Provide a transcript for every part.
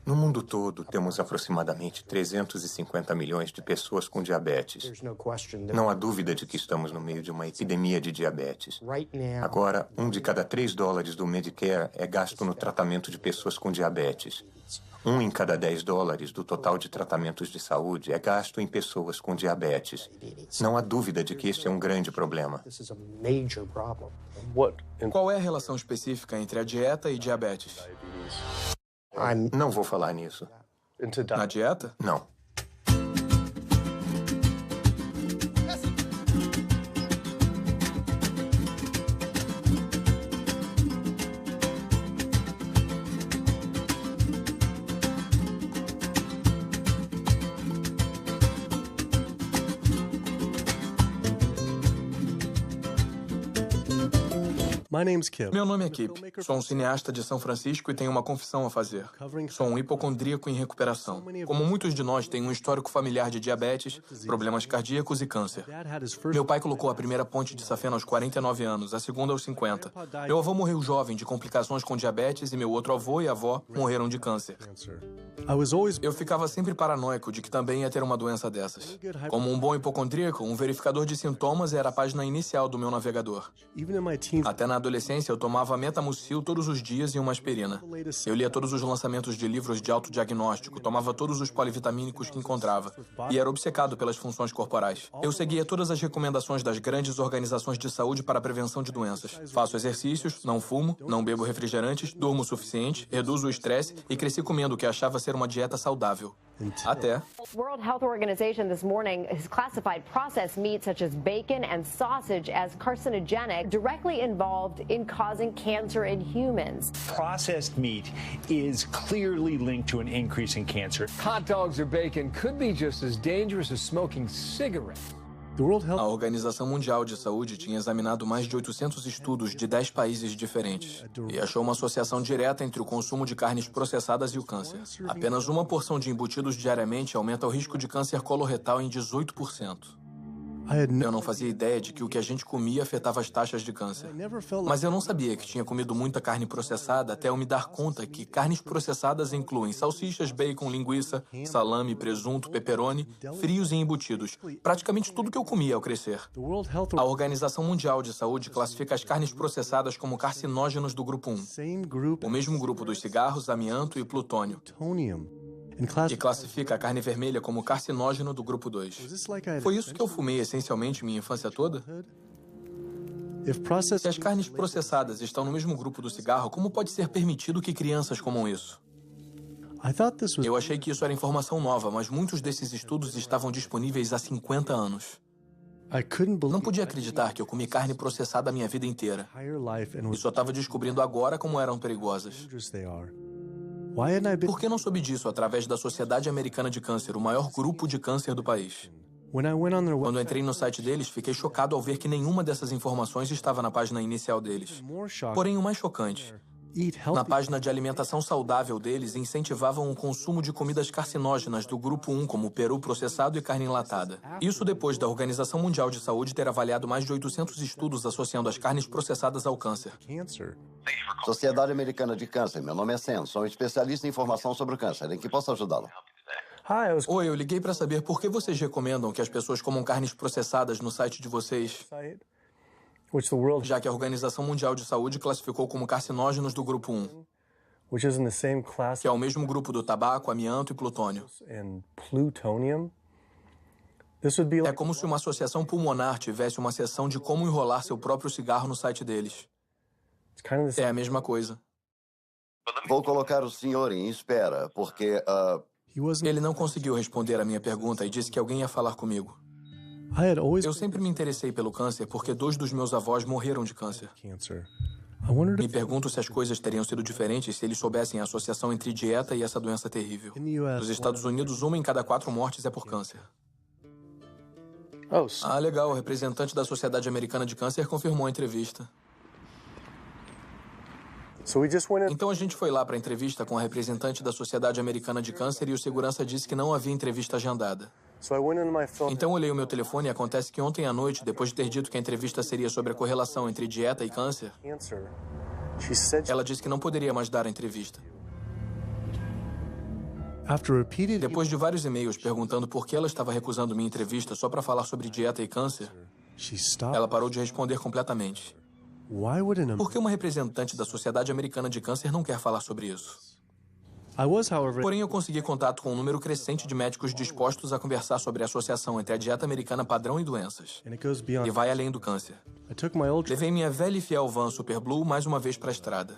No mundo todo, temos aproximadamente 350 milhões de pessoas com diabetes. Não há dúvida de que estamos no meio de uma epidemia de diabetes. Agora, $1 de cada 3 dólares do Medicare é gasto no tratamento de pessoas com diabetes. 1 em cada 10 dólares do total de tratamentos de saúde é gasto em pessoas com diabetes. Não há dúvida de que este é um grande problema. Qual é a relação específica entre a dieta e diabetes? Não vou falar nisso. Na dieta? Não. Meu nome é Kip. Sou um cineasta de São Francisco e tenho uma confissão a fazer. Sou um hipocondríaco em recuperação. Como muitos de nós, tenho um histórico familiar de diabetes, problemas cardíacos e câncer. Meu pai colocou a primeira ponte de safena aos 49 anos, a segunda aos 50. Meu avô morreu jovem de complicações com diabetes e meu outro avô e avó morreram de câncer. Eu ficava sempre paranoico de que também ia ter uma doença dessas. Como um bom hipocondríaco, um verificador de sintomas era a página inicial do meu navegador. Até na adolescência, eu tomava Metamucil todos os dias e uma aspirina. Eu lia todos os lançamentos de livros de autodiagnóstico, tomava todos os polivitamínicos que encontrava e era obcecado pelas funções corporais. Eu seguia todas as recomendações das grandes organizações de saúde para a prevenção de doenças. Faço exercícios, não fumo, não bebo refrigerantes, durmo o suficiente, reduzo o estresse e cresci comendo o que achava ser uma dieta saudável. Até... World Health Organization this morning has classified processed meat such as bacon and sausage as carcinogenic, directly involved in causing cancer in humans. Processed meat is clearly linked to an increase in cancer. Hot dogs or bacon could be just as dangerous as smoking cigarettes. A Organização Mundial de Saúde tinha examinado mais de 800 estudos de 10 países diferentes e achou uma associação direta entre o consumo de carnes processadas e o câncer. Apenas uma porção de embutidos diariamente aumenta o risco de câncer coloretal em 18%. Eu não fazia ideia de que o que a gente comia afetava as taxas de câncer. Mas eu não sabia que tinha comido muita carne processada até eu me dar conta que carnes processadas incluem salsichas, bacon, linguiça, salame, presunto, pepperoni, frios e embutidos. Praticamente tudo que eu comia ao crescer. A Organização Mundial de Saúde classifica as carnes processadas como carcinógenos do grupo 1. O mesmo grupo dos cigarros, amianto e plutônio. E classifica a carne vermelha como carcinógeno do grupo 2. Foi isso que eu fumei essencialmente minha infância toda? Se as carnes processadas estão no mesmo grupo do cigarro, como pode ser permitido que crianças comam isso? Eu achei que isso era informação nova, mas muitos desses estudos estavam disponíveis há 50 anos. Não podia acreditar que eu comi carne processada a minha vida inteira. E só estava descobrindo agora como eram perigosas. Por que não soube disso através da Sociedade Americana de Câncer, o maior grupo de câncer do país? Quando entrei no site deles, fiquei chocado ao ver que nenhuma dessas informações estava na página inicial deles. Porém, o mais chocante, na página de alimentação saudável deles, incentivavam o consumo de comidas carcinógenas do grupo 1, como peru processado e carne enlatada. Isso depois da Organização Mundial de Saúde ter avaliado mais de 800 estudos associando as carnes processadas ao câncer. Sociedade Americana de Câncer, meu nome é Sam, sou um especialista em informação sobre o câncer. Em que posso ajudá-lo? Oi, eu liguei para saber por que vocês recomendam que as pessoas comam carnes processadas no site de vocês, já que a Organização Mundial de Saúde classificou como carcinógenos do grupo 1, que é o mesmo grupo do tabaco, amianto e plutônio. É como se uma associação pulmonar tivesse uma seção de como enrolar seu próprio cigarro no site deles. É a mesma coisa. Vou colocar o senhor em espera, porque... Ele não conseguiu responder a minha pergunta e disse que alguém ia falar comigo. Eu sempre me interessei pelo câncer porque 2 dos meus avós morreram de câncer. Me pergunto se as coisas teriam sido diferentes se eles soubessem a associação entre dieta e essa doença terrível. Nos Estados Unidos, 1 em cada 4 mortes é por câncer. Ah, legal. O representante da Sociedade Americana de Câncer confirmou a entrevista. Então a gente foi lá para a entrevista com a representante da Sociedade Americana de Câncer e o segurança disse que não havia entrevista agendada. Então olhei o meu telefone e acontece que ontem à noite, depois de ter dito que a entrevista seria sobre a correlação entre dieta e câncer, ela disse que não poderia mais dar a entrevista. Depois de vários e-mails perguntando por que ela estava recusando minha entrevista só para falar sobre dieta e câncer, ela parou de responder completamente. Por que uma representante da Sociedade Americana de Câncer não quer falar sobre isso? Porém, eu consegui contato com um número crescente de médicos dispostos a conversar sobre a associação entre a dieta americana padrão e doenças. E vai além do câncer. Levei minha velha e fiel van Super Blue mais uma vez para a estrada.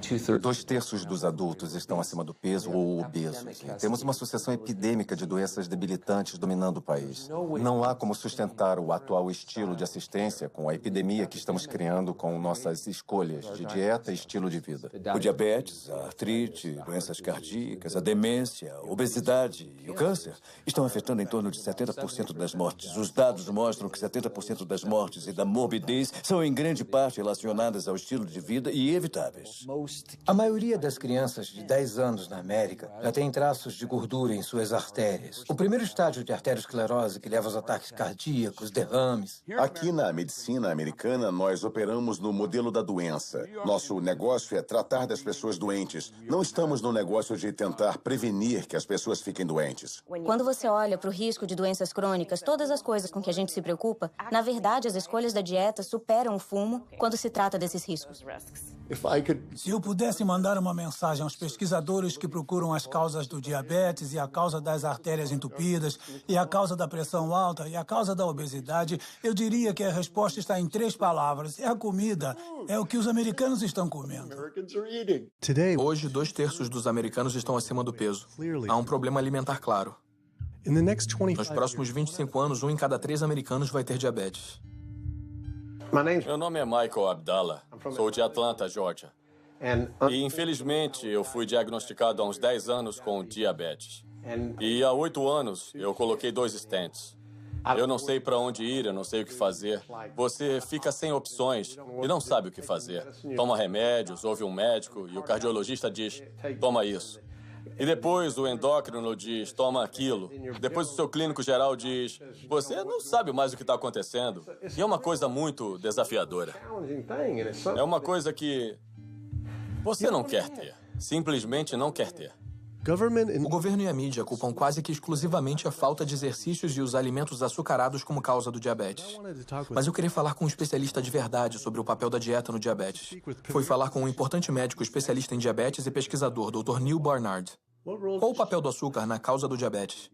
2/3 dos adultos estão acima do peso ou obesos. E temos uma sucessão epidêmica de doenças debilitantes dominando o país. Não há como sustentar o atual estilo de assistência com a epidemia que estamos criando com nossas escolhas de dieta e estilo de vida. O diabetes, a artrite, doenças cardíacas, a demência, a obesidade e o câncer estão afetando em torno de 70% das mortes. Os dados mostram que 70% das mortes e da morbidez são em grande parte relacionadas ao estilo de vida e evitáveis. A maioria das crianças de 10 anos na América já tem traços de gordura em suas artérias. O primeiro estágio de arteriosclerose que leva aos ataques cardíacos, derrames. Aqui na medicina americana, nós operamos no modelo da doença. Nosso negócio é tratar das pessoas doentes. Não estamos no negócio de tentar prevenir que as pessoas fiquem doentes. Quando você olha para o risco de doenças crônicas, todas as coisas com que a gente se preocupa, na verdade, as escolhas da dieta superam o fumo quando se trata desses riscos. Se eu pudesse mandar uma mensagem aos pesquisadores que procuram as causas do diabetes e a causa das artérias entupidas e a causa da pressão alta e a causa da obesidade, eu diria que a resposta está em 3 palavras. É a comida. É o que os americanos estão comendo. Hoje, 2/3 dos americanos estão acima do peso. Há um problema alimentar claro. Nos próximos 25 anos, 1 em cada 3 americanos vai ter diabetes. Meu nome é Michael Abdallah. Sou de Atlanta, Georgia. E, infelizmente, eu fui diagnosticado há uns 10 anos com diabetes. E há 8 anos, eu coloquei 2 stents. Eu não sei para onde ir, eu não sei o que fazer. Você fica sem opções e não sabe o que fazer. Toma remédios, ouve um médico e o cardiologista diz, toma isso. E depois o endócrino diz, toma aquilo. Depois o seu clínico geral diz, você não sabe mais o que está acontecendo. E é uma coisa muito desafiadora. É uma coisa que você não quer ter. Simplesmente não quer ter. O governo e a mídia culpam quase que exclusivamente a falta de exercícios e os alimentos açucarados como causa do diabetes. Mas eu queria falar com um especialista de verdade sobre o papel da dieta no diabetes. Foi falar com um importante médico especialista em diabetes e pesquisador, Dr. Neil Barnard. Qual o papel do açúcar na causa do diabetes?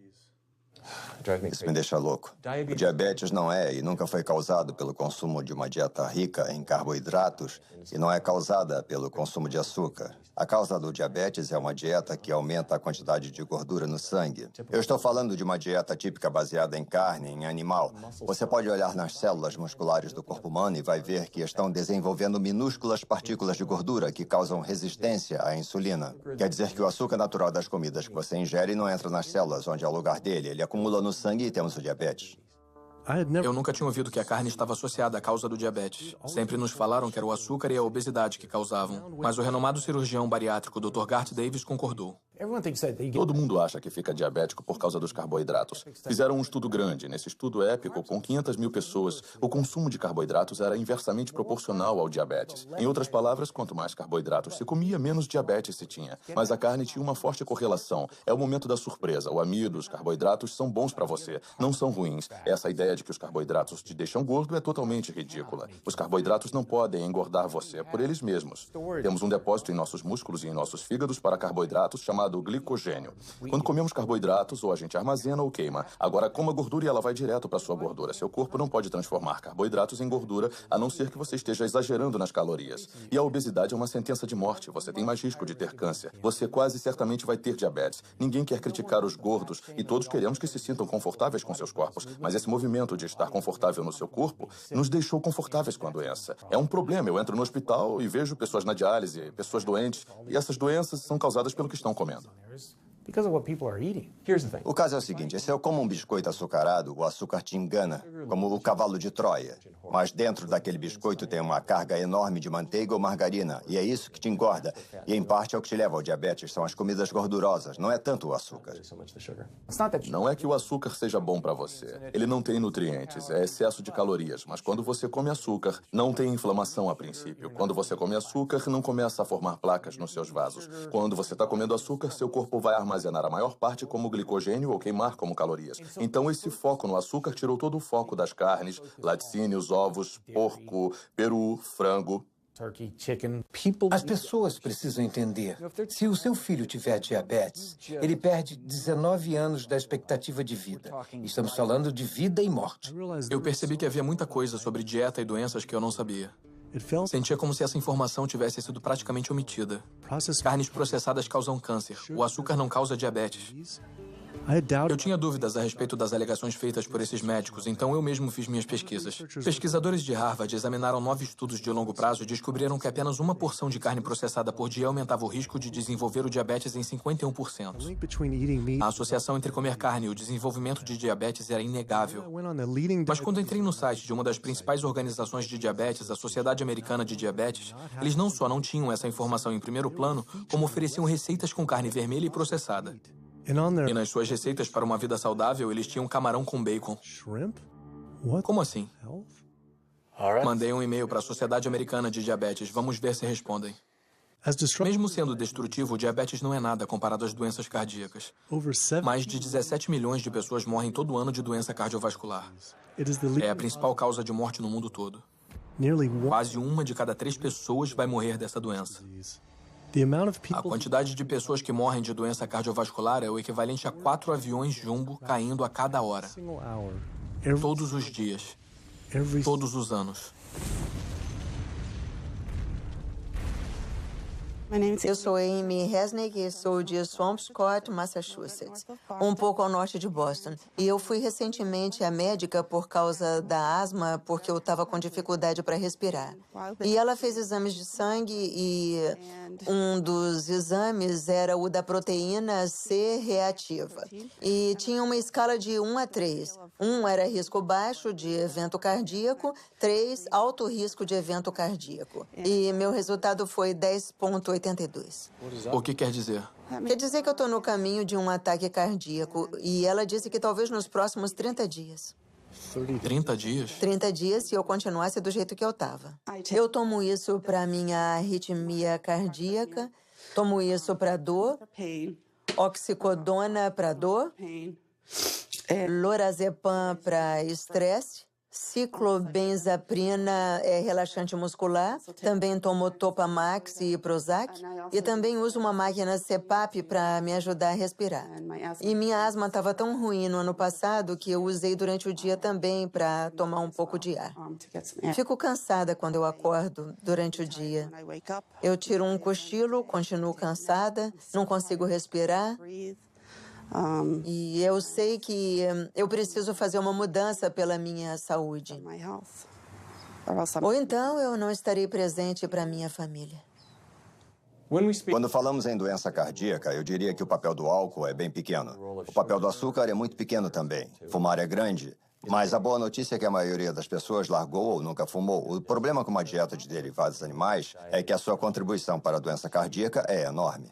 Isso me deixa louco. O diabetes não é e nunca foi causado pelo consumo de uma dieta rica em carboidratos e não é causada pelo consumo de açúcar. A causa do diabetes é uma dieta que aumenta a quantidade de gordura no sangue. Eu estou falando de uma dieta típica baseada em carne, em animal. Você pode olhar nas células musculares do corpo humano e vai ver que estão desenvolvendo minúsculas partículas de gordura que causam resistência à insulina. Quer dizer que o açúcar natural das comidas que você ingere não entra nas células, onde é o lugar dele. Ele acumula no sangue e temos o diabetes. Eu nunca tinha ouvido que a carne estava associada à causa do diabetes. Sempre nos falaram que era o açúcar e a obesidade que causavam. Mas o renomado cirurgião bariátrico Dr. Garth Davis concordou. Todo mundo acha que fica diabético por causa dos carboidratos. Fizeram um estudo grande. Nesse estudo épico, com 500 mil pessoas, o consumo de carboidratos era inversamente proporcional ao diabetes. Em outras palavras, quanto mais carboidratos se comia, menos diabetes se tinha. Mas a carne tinha uma forte correlação. É o momento da surpresa. O amido, os carboidratos são bons para você, não são ruins. Essa ideia de que os carboidratos te deixam gordo é totalmente ridícula. Os carboidratos não podem engordar você por eles mesmos. Temos um depósito em nossos músculos e em nossos fígados para carboidratos chamado glicogênio. Quando comemos carboidratos, ou a gente armazena ou queima. Agora, coma gordura e ela vai direto para sua gordura. Seu corpo não pode transformar carboidratos em gordura, a não ser que você esteja exagerando nas calorias. E a obesidade é uma sentença de morte. Você tem mais risco de ter câncer. Você quase certamente vai ter diabetes. Ninguém quer criticar os gordos e todos queremos que se sintam confortáveis com seus corpos. Mas esse movimento de estar confortável no seu corpo nos deixou confortáveis com a doença. É um problema. Eu entro no hospital e vejo pessoas na diálise, pessoas doentes, e essas doenças são causadas pelo que estão comendo. O caso é o seguinte, se eu como um biscoito açucarado, o açúcar te engana, como o cavalo de Troia. Mas dentro daquele biscoito tem uma carga enorme de manteiga ou margarina, e é isso que te engorda. E em parte é o que te leva ao diabetes, são as comidas gordurosas, não é tanto o açúcar. Não é que o açúcar seja bom para você. Ele não tem nutrientes, é excesso de calorias. Mas quando você come açúcar, não tem inflamação a princípio. Quando você come açúcar, não começa a formar placas nos seus vasos. Quando você está comendo açúcar, seu corpo vai armazenar armazenar a maior parte como glicogênio ou queimar como calorias. Então, esse foco no açúcar tirou todo o foco das carnes, laticínios, ovos, porco, peru, frango. As pessoas precisam entender. Se o seu filho tiver diabetes, ele perde 19 anos da expectativa de vida. Estamos falando de vida e morte. Eu percebi que havia muita coisa sobre dieta e doenças que eu não sabia. Sentia como se essa informação tivesse sido praticamente omitida. Carnes processadas causam câncer. O açúcar não causa diabetes. Eu tinha dúvidas a respeito das alegações feitas por esses médicos, então eu mesmo fiz minhas pesquisas. Pesquisadores de Harvard examinaram 9 estudos de longo prazo e descobriram que apenas uma porção de carne processada por dia aumentava o risco de desenvolver o diabetes em 51%. A associação entre comer carne e o desenvolvimento de diabetes era inegável. Mas quando entrei no site de uma das principais organizações de diabetes, a Sociedade Americana de Diabetes, eles não só não tinham essa informação em primeiro plano, como ofereciam receitas com carne vermelha e processada. E nas suas receitas para uma vida saudável, eles tinham camarão com bacon. Como assim? Mandei um e-mail para a Sociedade Americana de Diabetes. Vamos ver se respondem. Mesmo sendo destrutivo, o diabetes não é nada comparado às doenças cardíacas. Mais de 17 milhões de pessoas morrem todo ano de doença cardiovascular. É a principal causa de morte no mundo todo. Quase 1 de cada 3 pessoas vai morrer dessa doença. A quantidade de pessoas que morrem de doença cardiovascular é o equivalente a 4 aviões jumbo caindo a cada hora. Todos os dias. Todos os anos. Eu sou Amy Resnick e sou de Swampscott, Massachusetts, um pouco ao norte de Boston. E eu fui recentemente à médica por causa da asma, porque eu estava com dificuldade para respirar. E ela fez exames de sangue e um dos exames era o da proteína C reativa. E tinha uma escala de 1 a 3. 1 era risco baixo de evento cardíaco, 3 alto risco de evento cardíaco. E meu resultado foi 10,82. O que quer dizer? Quer dizer que eu estou no caminho de um ataque cardíaco. E ela disse que talvez nos próximos 30 dias. 30 dias? 30 dias se eu continuasse do jeito que eu estava. Eu tomo isso para minha arritmia cardíaca, tomo isso para dor, oxicodona para dor, lorazepam para estresse, ciclobenzaprina é relaxante muscular, também tomo Topamax e Prozac, e também uso uma máquina CPAP para me ajudar a respirar. E minha asma estava tão ruim no ano passado que eu usei durante o dia também para tomar um pouco de ar. Fico cansada quando eu acordo durante o dia. Eu tiro um cochilo, continuo cansada, não consigo respirar. E eu sei que eu preciso fazer uma mudança pela minha saúde. Ou então eu não estarei presente para minha família. Quando falamos em doença cardíaca, eu diria que o papel do álcool é bem pequeno. O papel do açúcar é muito pequeno também. Fumar é grande. Mas a boa notícia é que a maioria das pessoas largou ou nunca fumou. O problema com uma dieta de derivados animais é que a sua contribuição para a doença cardíaca é enorme.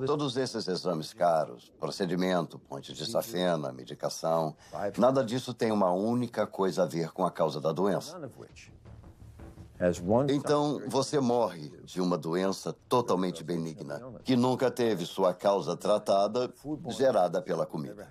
Todos esses exames caros, procedimento, ponte de safena, medicação, nada disso tem uma única coisa a ver com a causa da doença. Então, você morre de uma doença totalmente benigna, que nunca teve sua causa tratada, gerada pela comida.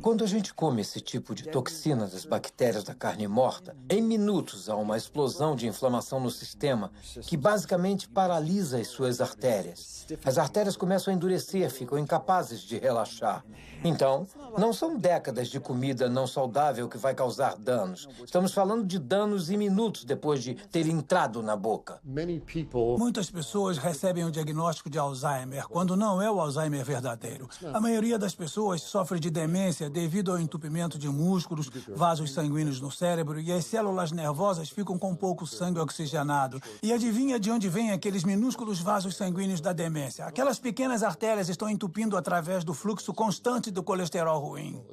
Quando a gente come esse tipo de toxina das bactérias da carne morta, em minutos há uma explosão de inflamação no sistema que basicamente paralisa as suas artérias. As artérias começam a endurecer, ficam incapazes de relaxar. Então, não são décadas de comida não saudável que vai causar danos. Estamos falando de danos em minutos depois de ter entrado na boca. Muitas pessoas recebem o diagnóstico de Alzheimer, quando não é o Alzheimer verdadeiro. A maioria das pessoas sofre de demência devido ao entupimento de músculos, vasos sanguíneos no cérebro, e as células nervosas ficam com pouco sangue oxigenado. E adivinha de onde vêm aqueles minúsculos vasos sanguíneos da demência? Aquelas pequenas artérias estão entupindo através do fluxo constante do colesterol ruim.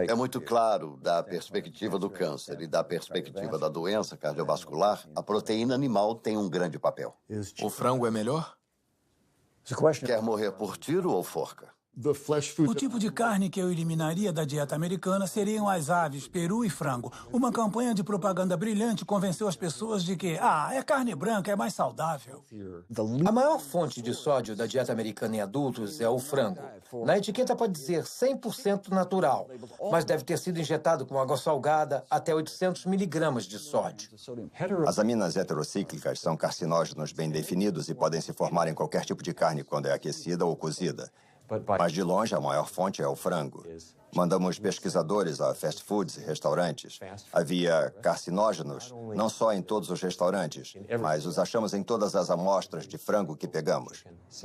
É muito claro, da perspectiva do câncer e da perspectiva da doença cardiovascular, a proteína animal tem um grande papel. O frango é melhor? Quer morrer por tiro ou forca? O tipo de carne que eu eliminaria da dieta americana seriam as aves, peru e frango. Uma campanha de propaganda brilhante convenceu as pessoas de que, é carne branca, é mais saudável. A maior fonte de sódio da dieta americana em adultos é o frango. Na etiqueta pode dizer 100% natural, mas deve ter sido injetado com água salgada até 800 miligramas de sódio. As aminas heterocíclicas são carcinógenos bem definidos e podem se formar em qualquer tipo de carne quando é aquecida ou cozida. Mas, de longe, a maior fonte é o frango. Mandamos pesquisadores a fast foods e restaurantes. Havia carcinógenos, não só em todos os restaurantes, mas os achamos em todas as amostras de frango que pegamos.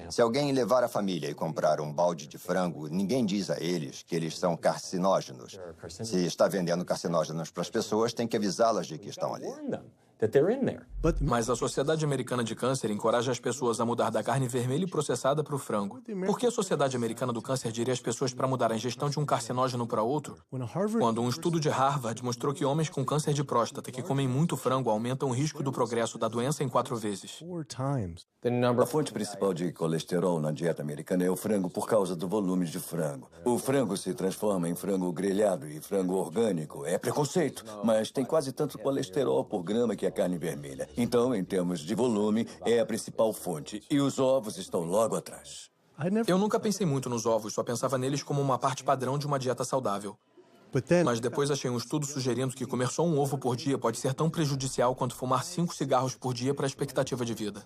Se alguém levar a família e comprar um balde de frango, ninguém diz a eles que eles são carcinógenos. Se está vendendo carcinógenos para as pessoas, tem que avisá-las de que estão ali. Mas a Sociedade Americana de Câncer encoraja as pessoas a mudar da carne vermelha e processada para o frango. Por que a Sociedade Americana do Câncer diria às pessoas para mudar a ingestão de um carcinógeno para outro? Quando um estudo de Harvard mostrou que homens com câncer de próstata que comem muito frango aumentam o risco do progresso da doença em 4 vezes. A fonte principal de colesterol na dieta americana é o frango por causa do volume de frango. O frango se transforma em frango grelhado e frango orgânico. É preconceito, mas tem quase tanto colesterol por grama que a carne vermelha. Então, em termos de volume, é a principal fonte. E os ovos estão logo atrás. Eu nunca pensei muito nos ovos, só pensava neles como uma parte padrão de uma dieta saudável. Mas depois achei um estudo sugerindo que comer só um ovo por dia pode ser tão prejudicial quanto fumar 5 cigarros por dia para a expectativa de vida.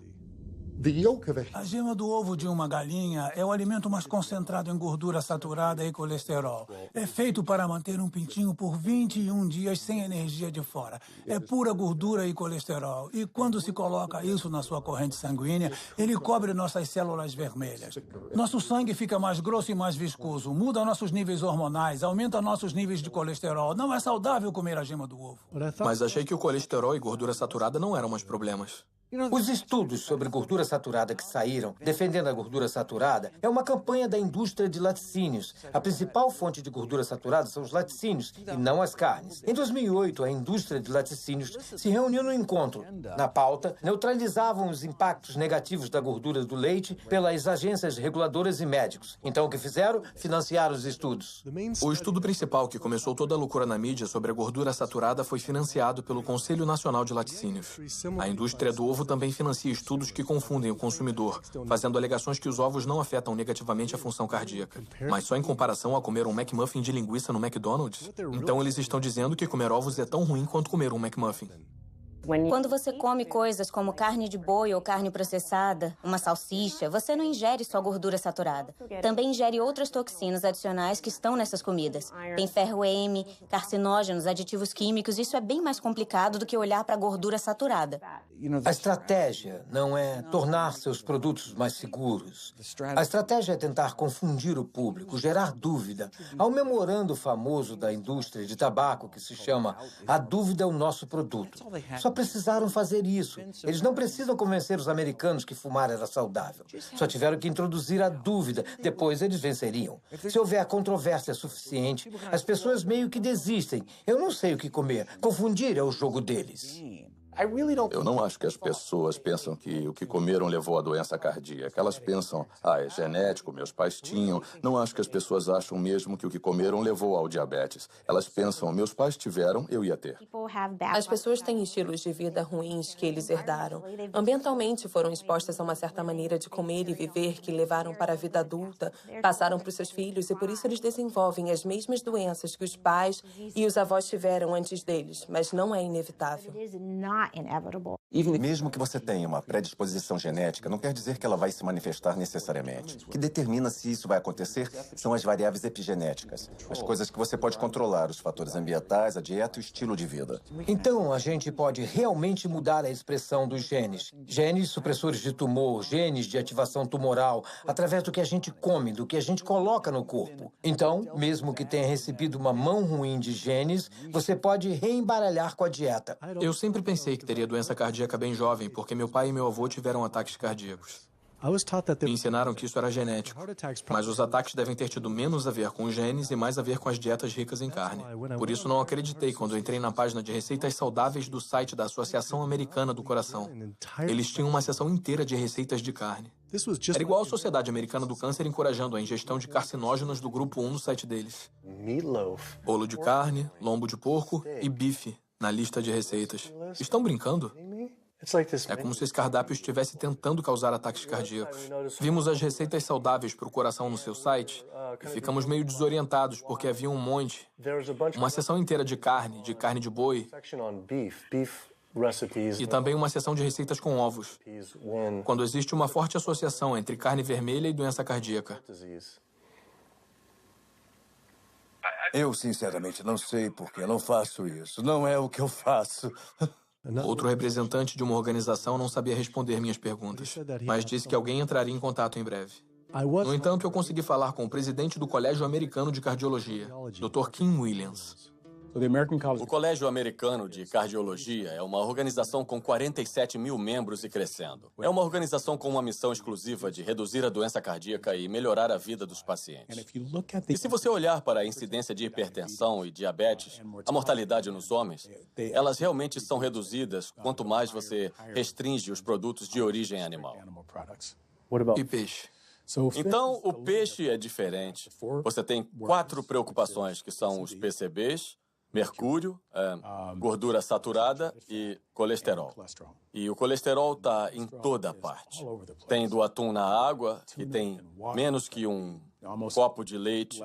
A gema do ovo de uma galinha é o alimento mais concentrado em gordura saturada e colesterol. É feito para manter um pintinho por 21 dias sem energia de fora. É pura gordura e colesterol. E quando se coloca isso na sua corrente sanguínea, ele cobre nossas células vermelhas. Nosso sangue fica mais grosso e mais viscoso, muda nossos níveis hormonais, aumenta nossos níveis de colesterol. Não é saudável comer a gema do ovo. Mas achei que o colesterol e gordura saturada não eram mais problemas. Os estudos sobre gordura saturada que saíram, defendendo a gordura saturada, é uma campanha da indústria de laticínios. A principal fonte de gordura saturada são os laticínios e não as carnes. Em 2008, a indústria de laticínios se reuniu no encontro. Na pauta, neutralizavam os impactos negativos da gordura do leite pelas agências reguladoras e médicos. Então, o que fizeram? Financiaram os estudos. O estudo principal que começou toda a loucura na mídia sobre a gordura saturada foi financiado pelo Conselho Nacional de Laticínios. A indústria do ovo também financia estudos que confundem o consumidor, fazendo alegações que os ovos não afetam negativamente a função cardíaca. Mas só em comparação a comer um McMuffin de linguiça no McDonald's? Então eles estão dizendo que comer ovos é tão ruim quanto comer um McMuffin. Quando você come coisas como carne de boi ou carne processada, uma salsicha, você não ingere só gordura saturada. Também ingere outras toxinas adicionais que estão nessas comidas. Tem ferro M, carcinógenos, aditivos químicos. Isso é bem mais complicado do que olhar para a gordura saturada. A estratégia não é tornar seus produtos mais seguros. A estratégia é tentar confundir o público, gerar dúvida. Há um memorando famoso da indústria de tabaco que se chama "A dúvida é o nosso produto". Só precisaram fazer isso. Eles não precisam convencer os americanos que fumar era saudável. Só tiveram que introduzir a dúvida. Depois eles venceriam. Se houver controvérsia suficiente, as pessoas meio que desistem. Eu não sei o que comer. Confundir é o jogo deles. Eu não acho que as pessoas pensam que o que comeram levou à doença cardíaca. Elas pensam, é genético, meus pais tinham. Não acho que as pessoas acham mesmo que o que comeram levou ao diabetes. Elas pensam, meus pais tiveram, eu ia ter. As pessoas têm estilos de vida ruins que eles herdaram. Ambientalmente foram expostas a uma certa maneira de comer e viver que levaram para a vida adulta, passaram para os seus filhos e por isso eles desenvolvem as mesmas doenças que os pais e os avós tiveram antes deles, mas não é inevitável. Mesmo que você tenha uma predisposição genética, não quer dizer que ela vai se manifestar necessariamente. O que determina se isso vai acontecer são as variáveis epigenéticas, as coisas que você pode controlar, os fatores ambientais, a dieta e o estilo de vida. Então, a gente pode realmente mudar a expressão dos genes. Genes supressores de tumor, genes de ativação tumoral, através do que a gente come, do que a gente coloca no corpo. Então, mesmo que tenha recebido uma mão ruim de genes, você pode reembaralhar com a dieta. Eu sempre pensei que teria doença cardíaca bem jovem, porque meu pai e meu avô tiveram ataques cardíacos. Me ensinaram que isso era genético, mas os ataques devem ter tido menos a ver com os genes e mais a ver com as dietas ricas em carne. Por isso não acreditei quando entrei na página de receitas saudáveis do site da Associação Americana do Coração. Eles tinham uma seção inteira de receitas de carne. Era igual a Sociedade Americana do Câncer encorajando a ingestão de carcinógenos do grupo 1 no site deles. Bolo de carne, lombo de porco e bife na lista de receitas. Estão brincando? É como se esse cardápio estivesse tentando causar ataques cardíacos. Vimos as receitas saudáveis para o coração no seu site e ficamos meio desorientados porque havia um monte. Uma seção inteira de carne de boi e também uma seção de receitas com ovos, quando existe uma forte associação entre carne vermelha e doença cardíaca. Eu, sinceramente, não sei por que não faço isso. Não é o que eu faço. Outro representante de uma organização não sabia responder minhas perguntas, mas disse que alguém entraria em contato em breve. No entanto, eu consegui falar com o presidente do Colégio Americano de Cardiologia, Dr. Kim Williams. O Colégio Americano de Cardiologia é uma organização com 47 mil membros e crescendo. É uma organização com uma missão exclusiva de reduzir a doença cardíaca e melhorar a vida dos pacientes. E se você olhar para a incidência de hipertensão e diabetes, a mortalidade nos homens, elas realmente são reduzidas quanto mais você restringe os produtos de origem animal. E peixe? Então, o peixe é diferente. Você tem 4 preocupações, que são os PCBs, mercúrio, gordura saturada e colesterol. E o colesterol está em toda parte. Tem do atum na água, que tem menos que um copo de leite,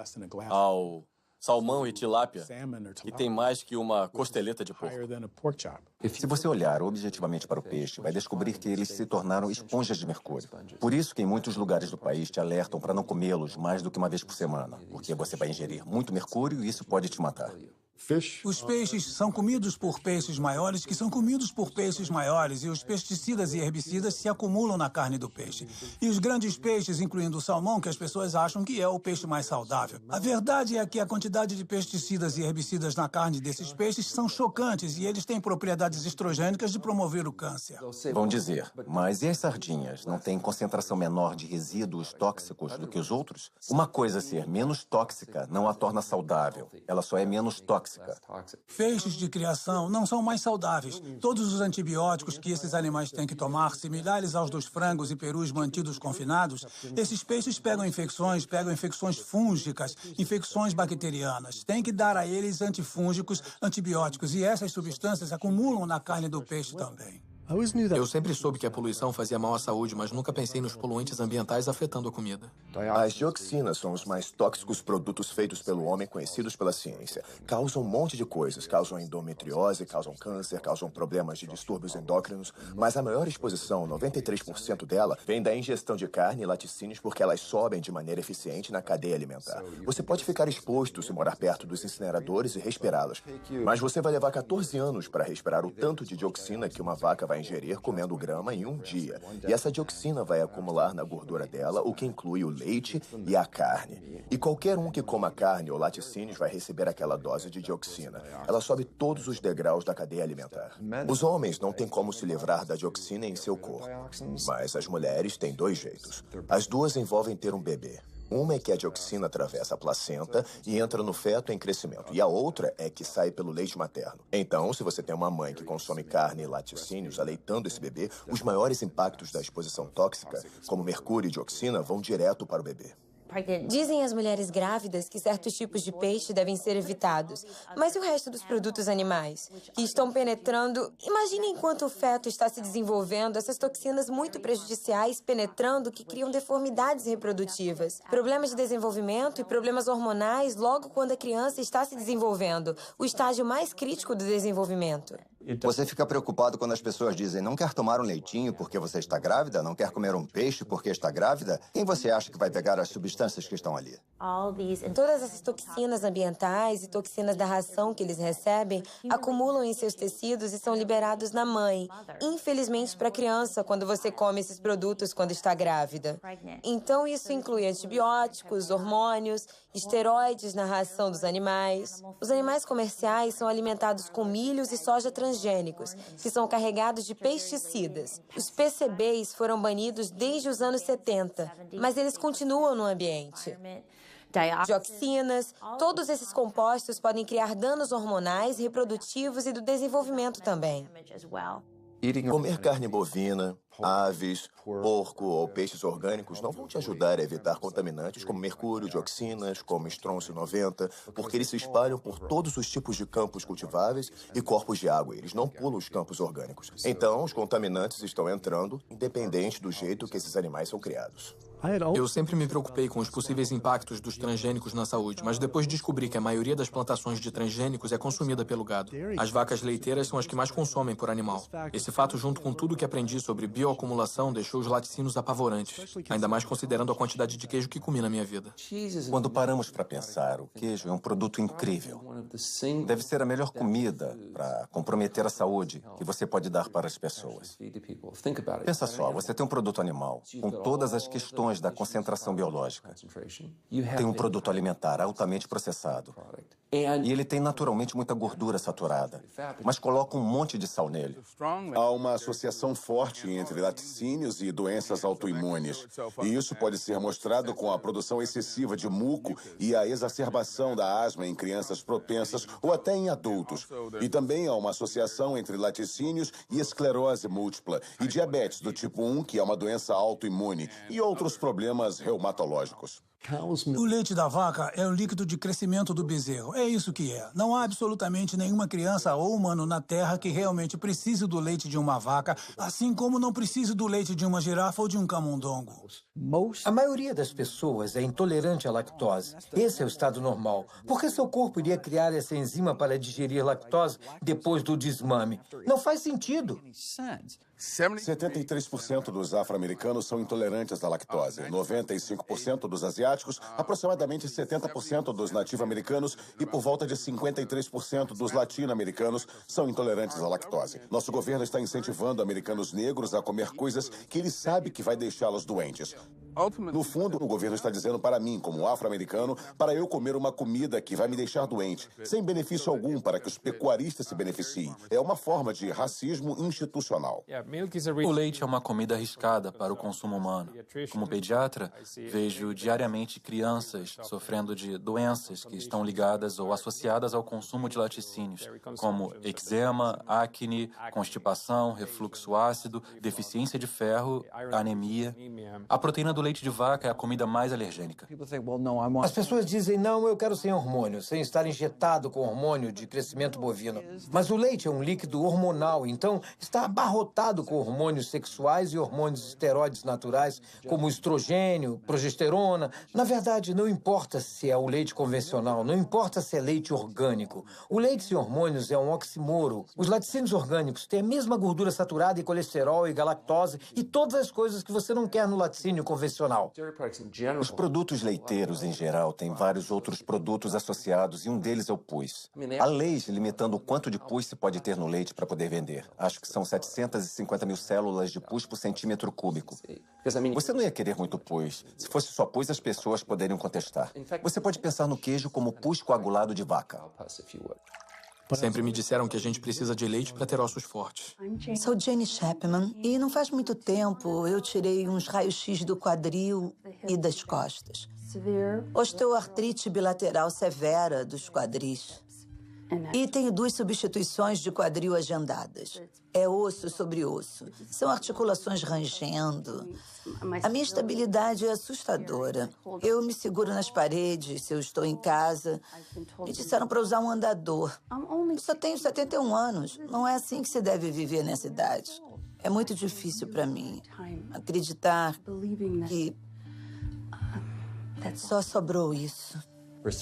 ao salmão e tilápia, que tem mais que uma costeleta de porco. Se você olhar objetivamente para o peixe, vai descobrir que eles se tornaram esponjas de mercúrio. Por isso que em muitos lugares do país te alertam para não comê-los mais do que uma vez por semana, porque você vai ingerir muito mercúrio e isso pode te matar. Os peixes são comidos por peixes maiores que são comidos por peixes maiores e os pesticidas e herbicidas se acumulam na carne do peixe. E os grandes peixes, incluindo o salmão, que as pessoas acham que é o peixe mais saudável. A verdade é que a quantidade de pesticidas e herbicidas na carne desses peixes são chocantes e eles têm propriedades estrogênicas de promover o câncer. Vão dizer, mas e as sardinhas? Não têm concentração menor de resíduos tóxicos do que os outros? Uma coisa ser menos tóxica não a torna saudável. Ela só é menos tóxica. Peixes de criação não são mais saudáveis. Todos os antibióticos que esses animais têm que tomar, similares aos dos frangos e perus mantidos confinados, esses peixes pegam infecções fúngicas, infecções bacterianas. Tem que dar a eles antifúngicos, antibióticos, e essas substâncias acumulam na carne do peixe também. Eu sempre soube que a poluição fazia mal à saúde, mas nunca pensei nos poluentes ambientais afetando a comida. As dioxinas são os mais tóxicos produtos feitos pelo homem conhecidos pela ciência. Causam um monte de coisas. Causam endometriose, causam câncer, causam problemas de distúrbios endócrinos. Mas a maior exposição, 93% dela, vem da ingestão de carne e laticínios porque elas sobem de maneira eficiente na cadeia alimentar. Você pode ficar exposto se morar perto dos incineradores e respirá-las. Mas você vai levar 14 anos para respirar o tanto de dioxina que uma vaca vai ingerir comendo grama em um dia. E essa dioxina vai acumular na gordura dela, o que inclui o leite e a carne. E qualquer um que coma carne ou laticínios vai receber aquela dose de dioxina. Ela sobe todos os degraus da cadeia alimentar. Os homens não têm como se livrar da dioxina em seu corpo. Mas as mulheres têm 2 jeitos. As duas envolvem ter um bebê. Uma é que a dioxina atravessa a placenta e entra no feto em crescimento. E a outra é que sai pelo leite materno. Então, se você tem uma mãe que consome carne e laticínios aleitando esse bebê, os maiores impactos da exposição tóxica, como mercúrio e dioxina, vão direto para o bebê. Dizem as mulheres grávidas que certos tipos de peixe devem ser evitados. Mas e o resto dos produtos animais? Que estão penetrando... Imagine enquanto o feto está se desenvolvendo, essas toxinas muito prejudiciais penetrando que criam deformidades reprodutivas, problemas de desenvolvimento e problemas hormonais logo quando a criança está se desenvolvendo, o estágio mais crítico do desenvolvimento. Você fica preocupado quando as pessoas dizem não quer tomar um leitinho porque você está grávida, não quer comer um peixe porque está grávida? Quem você acha que vai pegar as substâncias que estão ali? Todas essas toxinas ambientais e toxinas da ração que eles recebem acumulam em seus tecidos e são liberados na mãe. Infelizmente para a criança, quando você come esses produtos quando está grávida. Então isso inclui antibióticos, hormônios, esteroides na ração dos animais. Os animais comerciais são alimentados com milhos e soja transgênica transgênicos, que são carregados de pesticidas. Os PCBs foram banidos desde os anos 70, mas eles continuam no ambiente. Dioxinas, todos esses compostos podem criar danos hormonais, reprodutivos e do desenvolvimento também. Comer carne bovina, aves, porco ou peixes orgânicos não vão te ajudar a evitar contaminantes como mercúrio, dioxinas, como estrôncio 90, porque eles se espalham por todos os tipos de campos cultiváveis e corpos de água. Eles não pulam os campos orgânicos. Então, os contaminantes estão entrando, independente do jeito que esses animais são criados. Eu sempre me preocupei com os possíveis impactos dos transgênicos na saúde, mas depois descobri que a maioria das plantações de transgênicos é consumida pelo gado. As vacas leiteiras são as que mais consomem por animal. Esse fato, junto com tudo que aprendi sobre bioacumulação, deixou os laticínios apavorantes, ainda mais considerando a quantidade de queijo que comi na minha vida. Quando paramos para pensar, o queijo é um produto incrível. Deve ser a melhor comida para comprometer a saúde que você pode dar para as pessoas. Pensa só, você tem um produto animal com todas as questões da concentração biológica. Tem um produto alimentar altamente processado. E ele tem naturalmente muita gordura saturada, mas coloca um monte de sal nele. Há uma associação forte entre laticínios e doenças autoimunes. E isso pode ser mostrado com a produção excessiva de muco e a exacerbação da asma em crianças propensas ou até em adultos. E também há uma associação entre laticínios e esclerose múltipla e diabetes do tipo 1, que é uma doença autoimune, e outros problemas reumatológicos. O leite da vaca é o líquido de crescimento do bezerro. É isso que é. Não há absolutamente nenhuma criança ou humano na Terra que realmente precise do leite de uma vaca, assim como não precise do leite de uma girafa ou de um camundongo. A maioria das pessoas é intolerante à lactose. Esse é o estado normal. Por que seu corpo iria criar essa enzima para digerir lactose depois do desmame? Não faz sentido. 73% dos afro-americanos são intolerantes à lactose, 95% dos asiáticos, aproximadamente 70% dos nativo-americanos e por volta de 53% dos latino-americanos são intolerantes à lactose. Nosso governo está incentivando americanos negros a comer coisas que ele sabe que vai deixá-los doentes. No fundo, o governo está dizendo para mim, como afro-americano, para eu comer uma comida que vai me deixar doente, sem benefício algum para que os pecuaristas se beneficiem. É uma forma de racismo institucional. O leite é uma comida arriscada para o consumo humano. Como pediatra, vejo diariamente crianças sofrendo de doenças que estão ligadas ou associadas ao consumo de laticínios, como eczema, acne, constipação, refluxo ácido, deficiência de ferro, anemia. A proteína do leite de vaca é a comida mais alergênica. As pessoas dizem, não, eu quero sem hormônio, sem estar injetado com hormônio de crescimento bovino. Mas o leite é um líquido hormonal, então está abarrotado com hormônios sexuais e hormônios esteroides naturais, como estrogênio, progesterona. Na verdade, não importa se é o leite convencional, não importa se é leite orgânico. O leite sem hormônios é um oxímoro. Os laticínios orgânicos têm a mesma gordura saturada e colesterol e galactose e todas as coisas que você não quer no laticínio convencional. Os produtos leiteiros, em geral, têm vários outros produtos associados e um deles é o pus. Há leis limitando o quanto de pus se pode ter no leite para poder vender. Acho que são 750 mil células de pus por centímetro cúbico. Você não ia querer muito pus. Se fosse só pus, as pessoas poderiam contestar. Você pode pensar no queijo como pus coagulado de vaca. Sempre me disseram que a gente precisa de leite para ter ossos fortes. Sou Jenny Chapman e não faz muito tempo eu tirei uns raios-x do quadril e das costas. Osteoartrite bilateral severa dos quadris. E tenho 2 substituições de quadril agendadas. É osso sobre osso. São articulações rangendo. A minha estabilidade é assustadora. Eu me seguro nas paredes se eu estou em casa. Me disseram para usar um andador. Eu só tenho 71 anos. Não é assim que se deve viver nessa idade. É muito difícil para mim acreditar que só sobrou isso.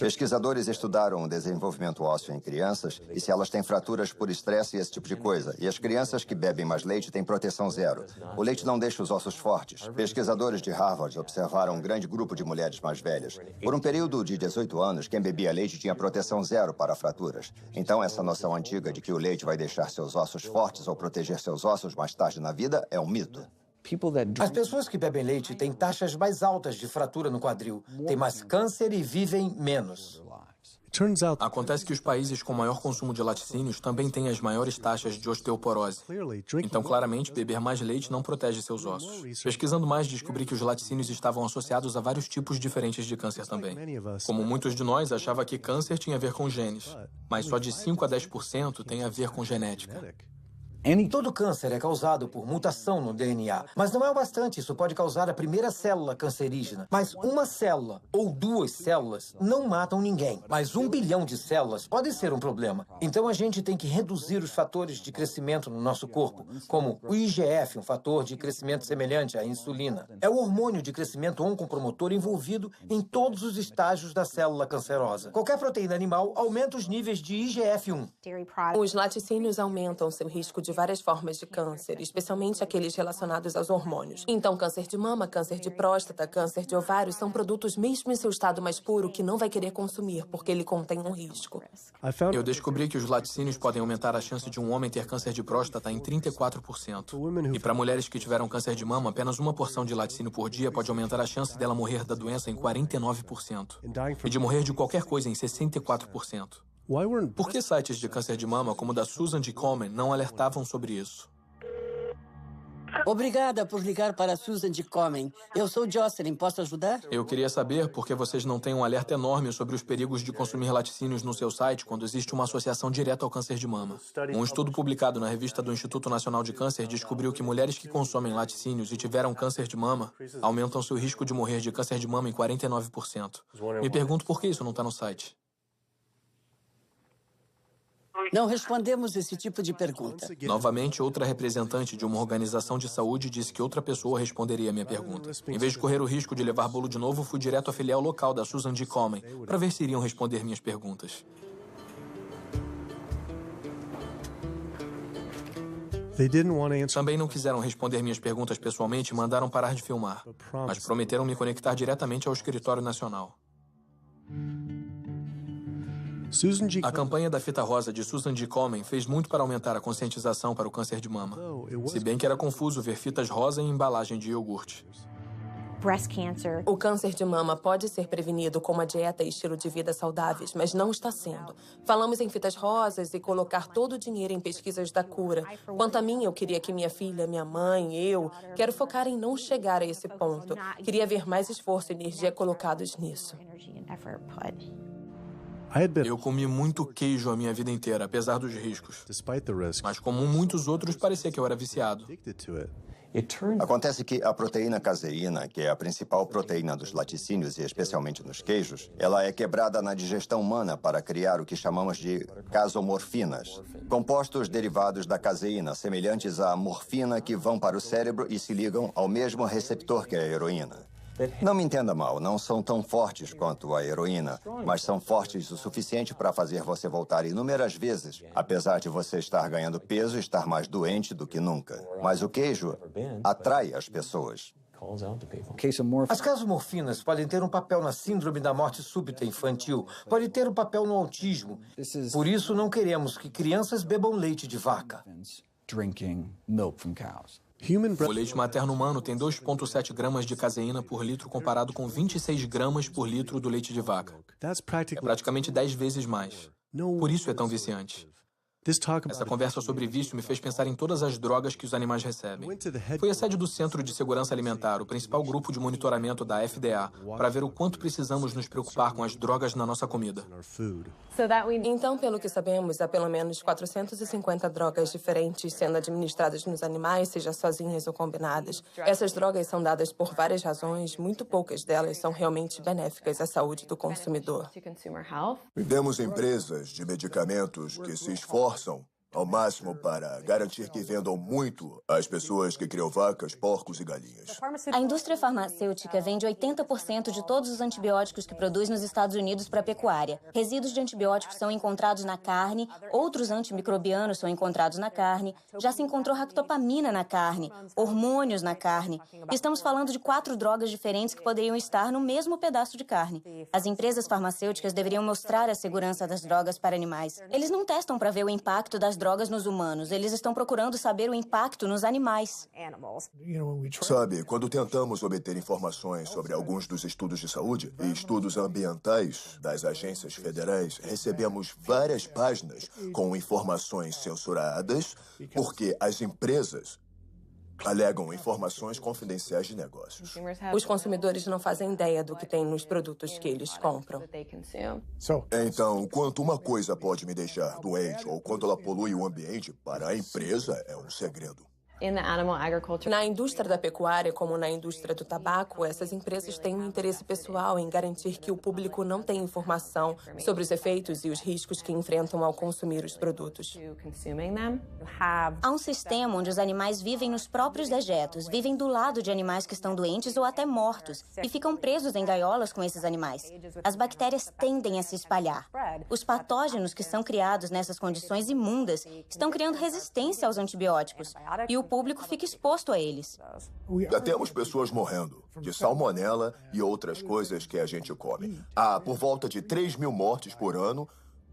Pesquisadores estudaram o desenvolvimento ósseo em crianças e se elas têm fraturas por estresse e esse tipo de coisa. E as crianças que bebem mais leite têm proteção zero. O leite não deixa os ossos fortes. Pesquisadores de Harvard observaram um grande grupo de mulheres mais velhas. Por um período de 18 anos, quem bebia leite tinha proteção zero para fraturas. Então, essa noção antiga de que o leite vai deixar seus ossos fortes ou proteger seus ossos mais tarde na vida é um mito. As pessoas que bebem leite têm taxas mais altas de fratura no quadril, têm mais câncer e vivem menos. Acontece que os países com maior consumo de laticínios também têm as maiores taxas de osteoporose. Então, claramente, beber mais leite não protege seus ossos. Pesquisando mais, descobri que os laticínios estavam associados a vários tipos diferentes de câncer também. Como muitos de nós, achava que câncer tinha a ver com genes, mas só de 5 a 10% tem a ver com genética. Todo câncer é causado por mutação no DNA, mas não é o bastante. Isso pode causar a primeira célula cancerígena. Mas uma célula ou 2 células não matam ninguém. Mas 1 bilhão de células pode ser um problema. Então a gente tem que reduzir os fatores de crescimento no nosso corpo, como o IGF, um fator de crescimento semelhante à insulina. É o hormônio de crescimento oncopromotor envolvido em todos os estágios da célula cancerosa. Qualquer proteína animal aumenta os níveis de IGF-1. Os laticínios aumentam seu risco de várias formas de câncer, especialmente aqueles relacionados aos hormônios. Então, câncer de mama, câncer de próstata, câncer de ovário são produtos mesmo em seu estado mais puro que não vai querer consumir, porque ele contém um risco. Eu descobri que os laticínios podem aumentar a chance de um homem ter câncer de próstata em 34%. E para mulheres que tiveram câncer de mama, apenas uma porção de laticínio por dia pode aumentar a chance dela morrer da doença em 49%. E de morrer de qualquer coisa em 64%. Por que sites de câncer de mama, como o da Susan G. Komen, não alertavam sobre isso? Obrigada por ligar para a Susan G. Komen. Eu sou Jocelyn, posso ajudar? Eu queria saber por que vocês não têm um alerta enorme sobre os perigos de consumir laticínios no seu site quando existe uma associação direta ao câncer de mama. Um estudo publicado na revista do Instituto Nacional de Câncer descobriu que mulheres que consomem laticínios e tiveram câncer de mama aumentam seu risco de morrer de câncer de mama em 49%. Me pergunto por que isso não está no site. Não respondemos esse tipo de pergunta. Novamente, outra representante de uma organização de saúde disse que outra pessoa responderia a minha pergunta. Em vez de correr o risco de levar bolo de novo, fui direto à filial local da Susan G. Komen para ver se iriam responder minhas perguntas. Também não quiseram responder minhas perguntas pessoalmente e mandaram parar de filmar, mas prometeram me conectar diretamente ao escritório nacional. A campanha da fita rosa de Susan G. Komen fez muito para aumentar a conscientização para o câncer de mama. Se bem que era confuso ver fitas rosa em embalagem de iogurte. O câncer de mama pode ser prevenido com uma dieta e estilo de vida saudáveis, mas não está sendo. Falamos em fitas rosas e colocar todo o dinheiro em pesquisas da cura. Quanto a mim, eu queria que minha filha, minha mãe, eu, quero focar em não chegar a esse ponto. Queria ver mais esforço e energia colocados nisso. Eu comi muito queijo a minha vida inteira, apesar dos riscos. Mas como muitos outros, parecia que eu era viciado. Acontece que a proteína caseína, que é a principal proteína dos laticínios e especialmente nos queijos, ela é quebrada na digestão humana para criar o que chamamos de casomorfinas, compostos derivados da caseína, semelhantes à morfina que vão para o cérebro e se ligam ao mesmo receptor que a heroína. Não me entenda mal, não são tão fortes quanto a heroína, mas são fortes o suficiente para fazer você voltar inúmeras vezes, apesar de você estar ganhando peso e estar mais doente do que nunca. Mas o queijo atrai as pessoas. As casomorfinas podem ter um papel na síndrome da morte súbita infantil, podem ter um papel no autismo. Por isso, não queremos que crianças bebam leite de vaca. O leite materno humano tem 2,7 gramas de caseína por litro comparado com 26 gramas por litro do leite de vaca. É praticamente 10 vezes mais. Por isso é tão viciante. Essa conversa sobre vício me fez pensar em todas as drogas que os animais recebem. Fui à sede do Centro de Segurança Alimentar, o principal grupo de monitoramento da FDA, para ver o quanto precisamos nos preocupar com as drogas na nossa comida. Então, pelo que sabemos, há pelo menos 450 drogas diferentes sendo administradas nos animais, seja sozinhas ou combinadas. Essas drogas são dadas por várias razões, muito poucas delas são realmente benéficas à saúde do consumidor. Vemos empresas de medicamentos que se esforçam ao máximo para garantir que vendam muito às pessoas que criam vacas, porcos e galinhas. A indústria farmacêutica vende 80% de todos os antibióticos que produz nos Estados Unidos para a pecuária. Resíduos de antibióticos são encontrados na carne, outros antimicrobianos são encontrados na carne, já se encontrou ractopamina na carne, hormônios na carne. Estamos falando de 4 drogas diferentes que poderiam estar no mesmo pedaço de carne. As empresas farmacêuticas deveriam mostrar a segurança das drogas para animais. Eles não testam para ver o impacto das drogas drogas nos humanos. Eles estão procurando saber o impacto nos animais. Sabe, quando tentamos obter informações sobre alguns dos estudos de saúde e estudos ambientais das agências federais, recebemos várias páginas com informações censuradas porque as empresas alegam informações confidenciais de negócios. Os consumidores não fazem ideia do que tem nos produtos que eles compram. Então, quanto uma coisa pode me deixar doente ou quanto ela polui o ambiente, para a empresa é um segredo. Na indústria da pecuária, como na indústria do tabaco, essas empresas têm um interesse pessoal em garantir que o público não tenha informação sobre os efeitos e os riscos que enfrentam ao consumir os produtos. Há um sistema onde os animais vivem nos próprios dejetos, vivem do lado de animais que estão doentes ou até mortos e ficam presos em gaiolas com esses animais. As bactérias tendem a se espalhar. Os patógenos que são criados nessas condições imundas estão criando resistência aos antibióticos e o público fica exposto a eles. Já temos pessoas morrendo de salmonela e outras coisas que a gente come. Há por volta de 3.000 mortes por ano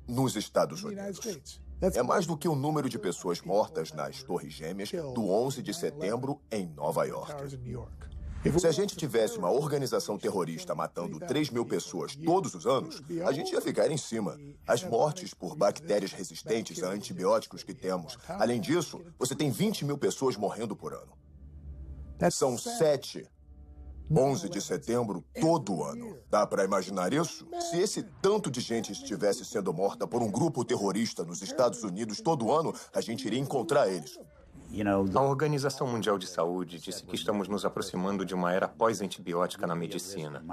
nos Estados Unidos. É mais do que o número de pessoas mortas nas Torres Gêmeas do 11 de setembro em Nova York. Se a gente tivesse uma organização terrorista matando 3.000 pessoas todos os anos, a gente ia ficar em cima. As mortes por bactérias resistentes a antibióticos que temos. Além disso, você tem 20.000 pessoas morrendo por ano. São 7, 11 de setembro todo ano. Dá para imaginar isso? Se esse tanto de gente estivesse sendo morta por um grupo terrorista nos Estados Unidos todo ano, a gente iria encontrar eles. A Organização Mundial de Saúde disse que estamos nos aproximando de uma era pós-antibiótica na medicina.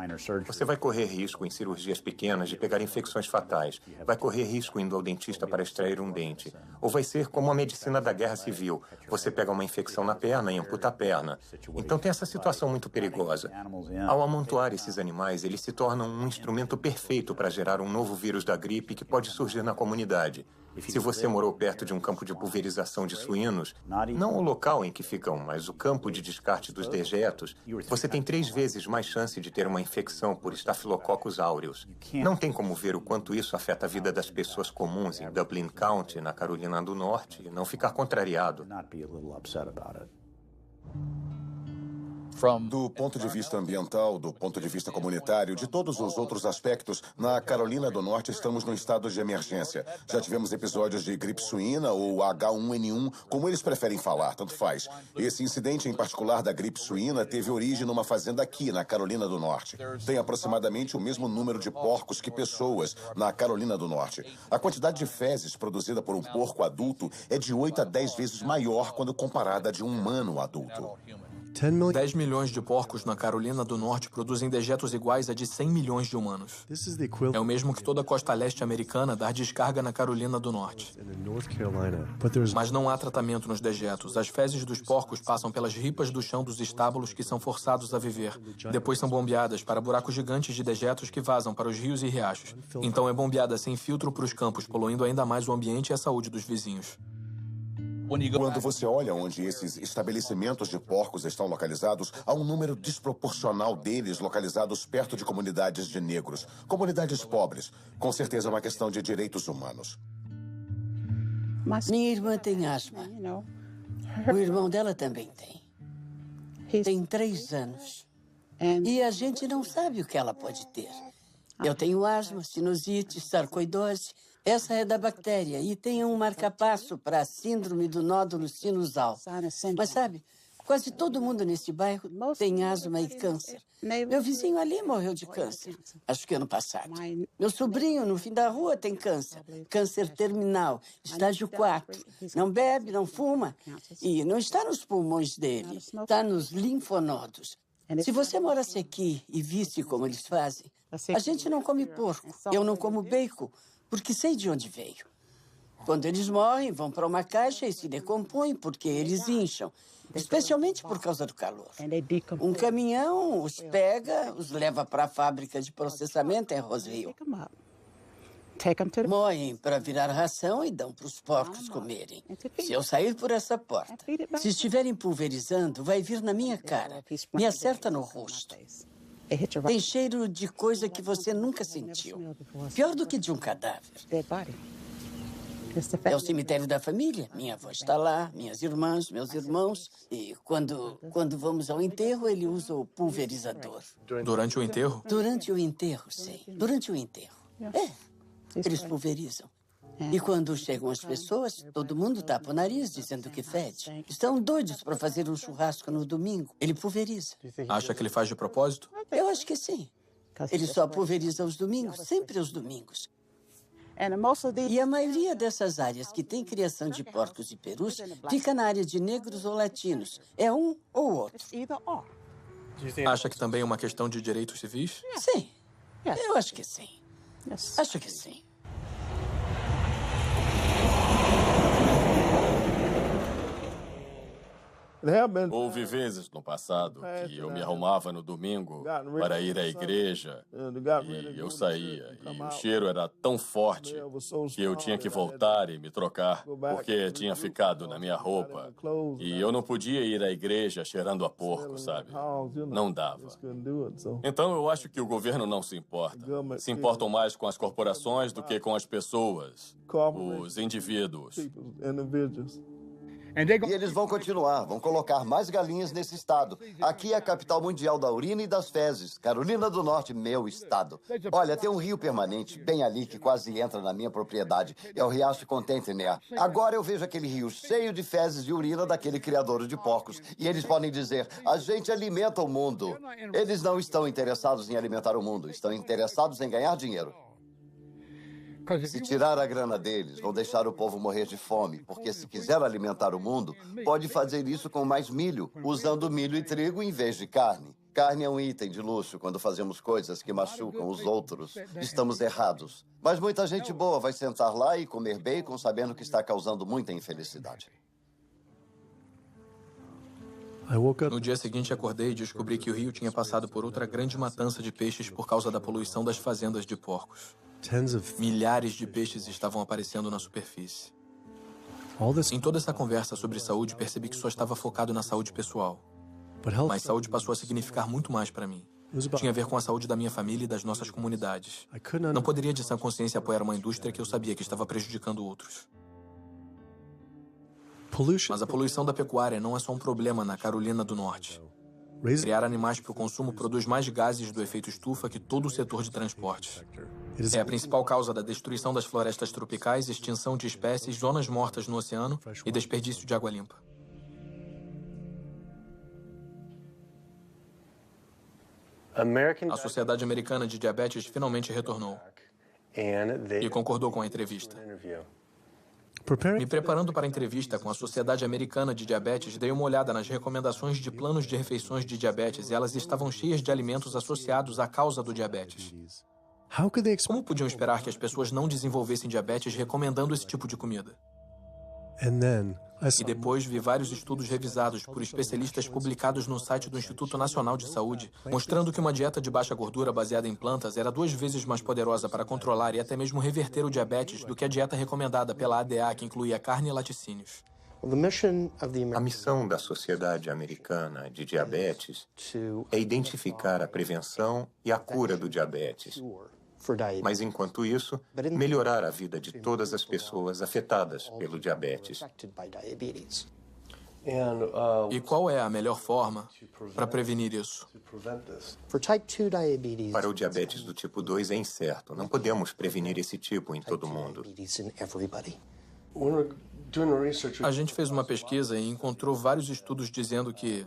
Você vai correr risco em cirurgias pequenas de pegar infecções fatais, vai correr risco indo ao dentista para extrair um dente, ou vai ser como a medicina da guerra civil. Você pega uma infecção na perna e amputa a perna. Então tem essa situação muito perigosa. Ao amontoar esses animais, eles se tornam um instrumento perfeito para gerar um novo vírus da gripe que pode surgir na comunidade. Se você morou perto de um campo de pulverização de suínos, não o local em que ficam, mas o campo de descarte dos dejetos, você tem 3 vezes mais chance de ter uma infecção por Staphylococcus aureus. Não tem como ver o quanto isso afeta a vida das pessoas comuns em Dublin County, na Carolina do Norte, e não ficar contrariado. Do ponto de vista ambiental, do ponto de vista comunitário, de todos os outros aspectos, na Carolina do Norte estamos num estado de emergência. Já tivemos episódios de gripe suína ou H1N1, como eles preferem falar, tanto faz. Esse incidente em particular da gripe suína teve origem numa fazenda aqui, na Carolina do Norte. Tem aproximadamente o mesmo número de porcos que pessoas na Carolina do Norte. A quantidade de fezes produzida por um porco adulto é de 8 a 10 vezes maior quando comparada a de um humano adulto. 10 milhões de porcos na Carolina do Norte produzem dejetos iguais a de 100 milhões de humanos. É o mesmo que toda a costa leste americana dar descarga na Carolina do Norte. Mas não há tratamento nos dejetos. As fezes dos porcos passam pelas ripas do chão dos estábulos que são forçados a viver. Depois são bombeadas para buracos gigantes de dejetos que vazam para os rios e riachos. Então é bombeada sem filtro para os campos, poluindo ainda mais o ambiente e a saúde dos vizinhos. Quando você olha onde esses estabelecimentos de porcos estão localizados, há um número desproporcional deles localizados perto de comunidades de negros, comunidades pobres. Com certeza é uma questão de direitos humanos. Minha irmã tem asma. O irmão dela também tem. Tem 3 anos. E a gente não sabe o que ela pode ter. Eu tenho asma, sinusite, sarcoidose. Essa é da bactéria e tem um marcapasso para a síndrome do nódulo sinusal. Mas sabe, quase todo mundo nesse bairro tem asma e câncer. Meu vizinho ali morreu de câncer, acho que ano passado. Meu sobrinho no fim da rua tem câncer, câncer terminal, estágio 4. Não bebe, não fuma e não está nos pulmões dele, está nos linfonodos. Se você morasse aqui e visse como eles fazem, a gente não come porco, eu não como bacon, porque sei de onde veio. Quando eles morrem, vão para uma caixa e se decompõem porque eles incham, especialmente por causa do calor. Um caminhão os pega, os leva para a fábrica de processamento em Roseville. Moem para virar ração e dão para os porcos comerem. Se eu sair por essa porta, se estiverem pulverizando, vai vir na minha cara, me acerta no rosto. Tem cheiro de coisa que você nunca sentiu. Pior do que de um cadáver. É o cemitério da família. Minha avó está lá, minhas irmãs, meus irmãos. E quando vamos ao enterro, ele usa o pulverizador. Durante o enterro? Durante o enterro, sim. Durante o enterro. Eles pulverizam. E quando chegam as pessoas, todo mundo tapa o nariz dizendo que fede. Estão doidos para fazer um churrasco no domingo. Ele pulveriza. Acha que ele faz de propósito? Eu acho que sim. Ele só pulveriza aos domingos, sempre aos domingos. E a maioria dessas áreas que tem criação de porcos e perus fica na área de negros ou latinos. É um ou outro. Acha que também é uma questão de direitos civis? Sim. Eu acho que sim. Acho que sim. Houve vezes no passado que eu me arrumava no domingo para ir à igreja e eu saía. E o cheiro era tão forte que eu tinha que voltar e me trocar porque tinha ficado na minha roupa. E eu não podia ir à igreja cheirando a porco, sabe? Não dava. Então eu acho que o governo não se importa. Se importam mais com as corporações do que com as pessoas, os indivíduos. E eles vão continuar, vão colocar mais galinhas nesse estado. Aqui é a capital mundial da urina e das fezes. Carolina do Norte, meu estado. Olha, tem um rio permanente bem ali que quase entra na minha propriedade. É o Riacho Contentiner. Agora eu vejo aquele rio cheio de fezes e urina daquele criador de porcos. E eles podem dizer, a gente alimenta o mundo. Eles não estão interessados em alimentar o mundo, estão interessados em ganhar dinheiro. Se tirar a grana deles, vão deixar o povo morrer de fome, porque se quiser alimentar o mundo, pode fazer isso com mais milho, usando milho e trigo em vez de carne. Carne é um item de luxo quando fazemos coisas que machucam os outros. Estamos errados. Mas muita gente boa vai sentar lá e comer bacon sabendo que está causando muita infelicidade. No dia seguinte, acordei e descobri que o rio tinha passado por outra grande matança de peixes por causa da poluição das fazendas de porcos. Milhares de peixes estavam aparecendo na superfície. Em toda essa conversa sobre saúde, percebi que só estava focado na saúde pessoal. Mas saúde passou a significar muito mais para mim. Tinha a ver com a saúde da minha família e das nossas comunidades. Não poderia, de sã consciência, apoiar uma indústria que eu sabia que estava prejudicando outros. Mas a poluição da pecuária não é só um problema na Carolina do Norte. Criar animais para o consumo produz mais gases do efeito estufa que todo o setor de transportes. É a principal causa da destruição das florestas tropicais, extinção de espécies, zonas mortas no oceano e desperdício de água limpa. A Sociedade Americana de Diabetes finalmente retornou e concordou com a entrevista. Me preparando para a entrevista com a Sociedade Americana de Diabetes, dei uma olhada nas recomendações de planos de refeições de diabetes e elas estavam cheias de alimentos associados à causa do diabetes. Como podiam esperar que as pessoas não desenvolvessem diabetes recomendando esse tipo de comida? E depois vi vários estudos revisados por especialistas publicados no site do Instituto Nacional de Saúde, mostrando que uma dieta de baixa gordura baseada em plantas era 2 vezes mais poderosa para controlar e até mesmo reverter o diabetes do que a dieta recomendada pela ADA, que incluía carne e laticínios. A missão da Sociedade Americana de Diabetes é identificar a prevenção e a cura do diabetes. Mas, enquanto isso, melhorar a vida de todas as pessoas afetadas pelo diabetes. E qual é a melhor forma para prevenir isso? Para o diabetes do tipo 2 é incerto. Não podemos prevenir esse tipo em todo mundo. A gente fez uma pesquisa e encontrou vários estudos dizendo que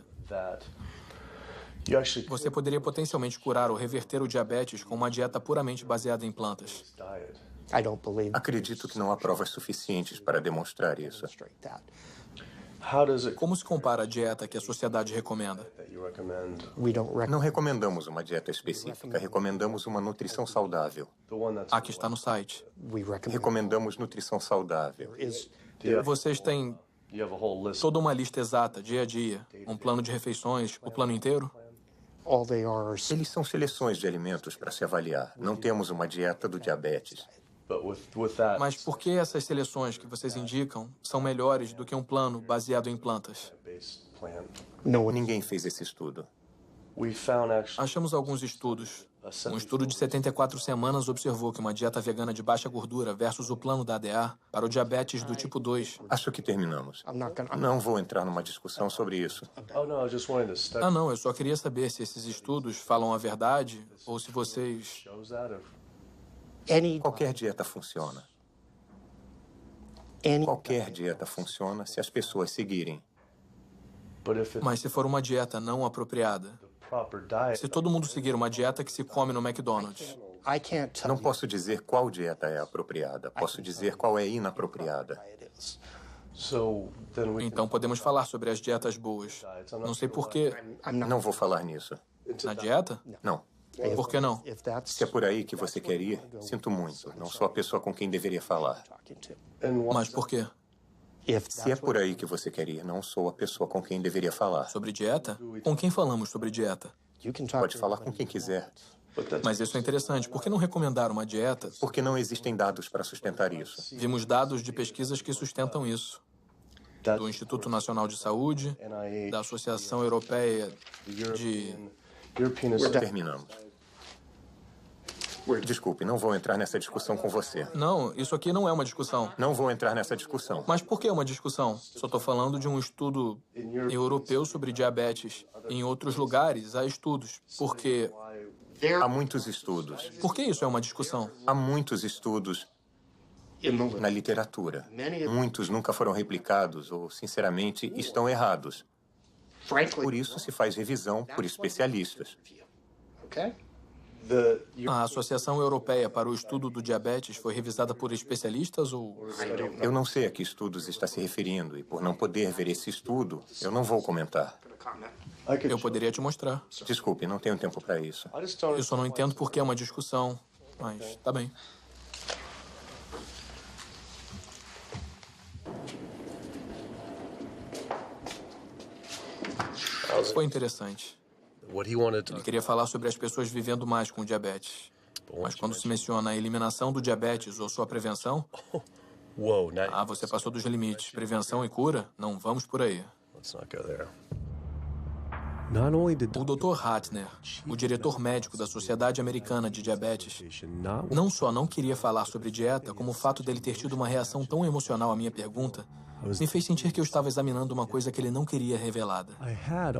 você poderia potencialmente curar ou reverter o diabetes com uma dieta puramente baseada em plantas. Acredito que não há provas suficientes para demonstrar isso. Como se compara a dieta que a sociedade recomenda? Não recomendamos uma dieta específica, recomendamos uma nutrição saudável. A que está no site. Recomendamos nutrição saudável. Vocês têm toda uma lista exata, dia a dia, um plano de refeições, o plano inteiro? Eles são seleções de alimentos para se avaliar. Não temos uma dieta do diabetes. Mas por que essas seleções que vocês indicam são melhores do que um plano baseado em plantas? Ninguém fez esse estudo. Achamos alguns estudos. Um estudo de 74 semanas observou que uma dieta vegana de baixa gordura versus o plano da ADA para o diabetes do tipo 2. Acho que terminamos. Não vou entrar numa discussão sobre isso. Ah, não, eu só queria saber se esses estudos falam a verdade ou se vocês... Qualquer dieta funciona. Qualquer dieta funciona se as pessoas seguirem. Mas se for uma dieta não apropriada, se todo mundo seguir uma dieta que se come no McDonald's... Não posso dizer qual dieta é apropriada. Posso dizer qual é inapropriada. Então podemos falar sobre as dietas boas. Não sei por quê. Não vou falar nisso. Na dieta? Não. Por que não? Se é por aí que você quer ir, sinto muito. Não sou a pessoa com quem deveria falar. Mas por quê? Se é por aí que você quer ir, não sou a pessoa com quem deveria falar. Sobre dieta? Com quem falamos sobre dieta? Pode falar com quem quiser. Mas isso é interessante. Por que não recomendar uma dieta? Porque não existem dados para sustentar isso. Vimos dados de pesquisas que sustentam isso. Do Instituto Nacional de Saúde, da Associação Europeia de... Terminamos. Desculpe, não vou entrar nessa discussão com você. Não, isso aqui não é uma discussão. Não vou entrar nessa discussão. Mas por que uma discussão? Só estou falando de um estudo europeu sobre diabetes. Em outros lugares, há estudos. Porque... Há muitos estudos. Por que isso é uma discussão? Há muitos estudos na literatura. Muitos nunca foram replicados ou, sinceramente, estão errados. Por isso se faz revisão por especialistas. A Associação Europeia para o Estudo do Diabetes foi revisada por especialistas ou... Eu não sei a que estudos está se referindo e, por não poder ver esse estudo, eu não vou comentar. Eu poderia te mostrar. Desculpe, não tenho tempo para isso. Eu só não entendo por que é uma discussão, mas tá bem. Foi interessante. Ele queria falar sobre as pessoas vivendo mais com diabetes. Mas quando se menciona a eliminação do diabetes ou sua prevenção... Ah, você passou dos limites. Prevenção e cura? Não vamos por aí. O Dr. Ratner, o diretor médico da Sociedade Americana de Diabetes, não só não queria falar sobre dieta, como o fato dele ter tido uma reação tão emocional à minha pergunta, me fez sentir que eu estava examinando uma coisa que ele não queria revelada.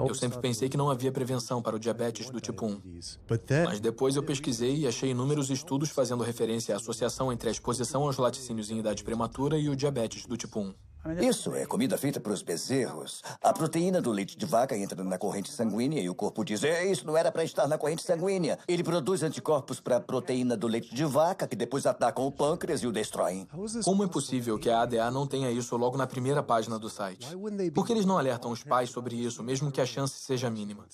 Eu sempre pensei que não havia prevenção para o diabetes do tipo 1. Mas depois eu pesquisei e achei inúmeros estudos fazendo referência à associação entre a exposição aos laticínios em idade prematura e o diabetes do tipo 1. Isso é comida feita para os bezerros. A proteína do leite de vaca entra na corrente sanguínea e o corpo diz: isso não era para estar na corrente sanguínea. Ele produz anticorpos para a proteína do leite de vaca, que depois atacam o pâncreas e o destroem. Como é possível que a ADA não tenha isso logo na primeira página do site? Por que eles não alertam os pais sobre isso, mesmo que a chance seja mínima?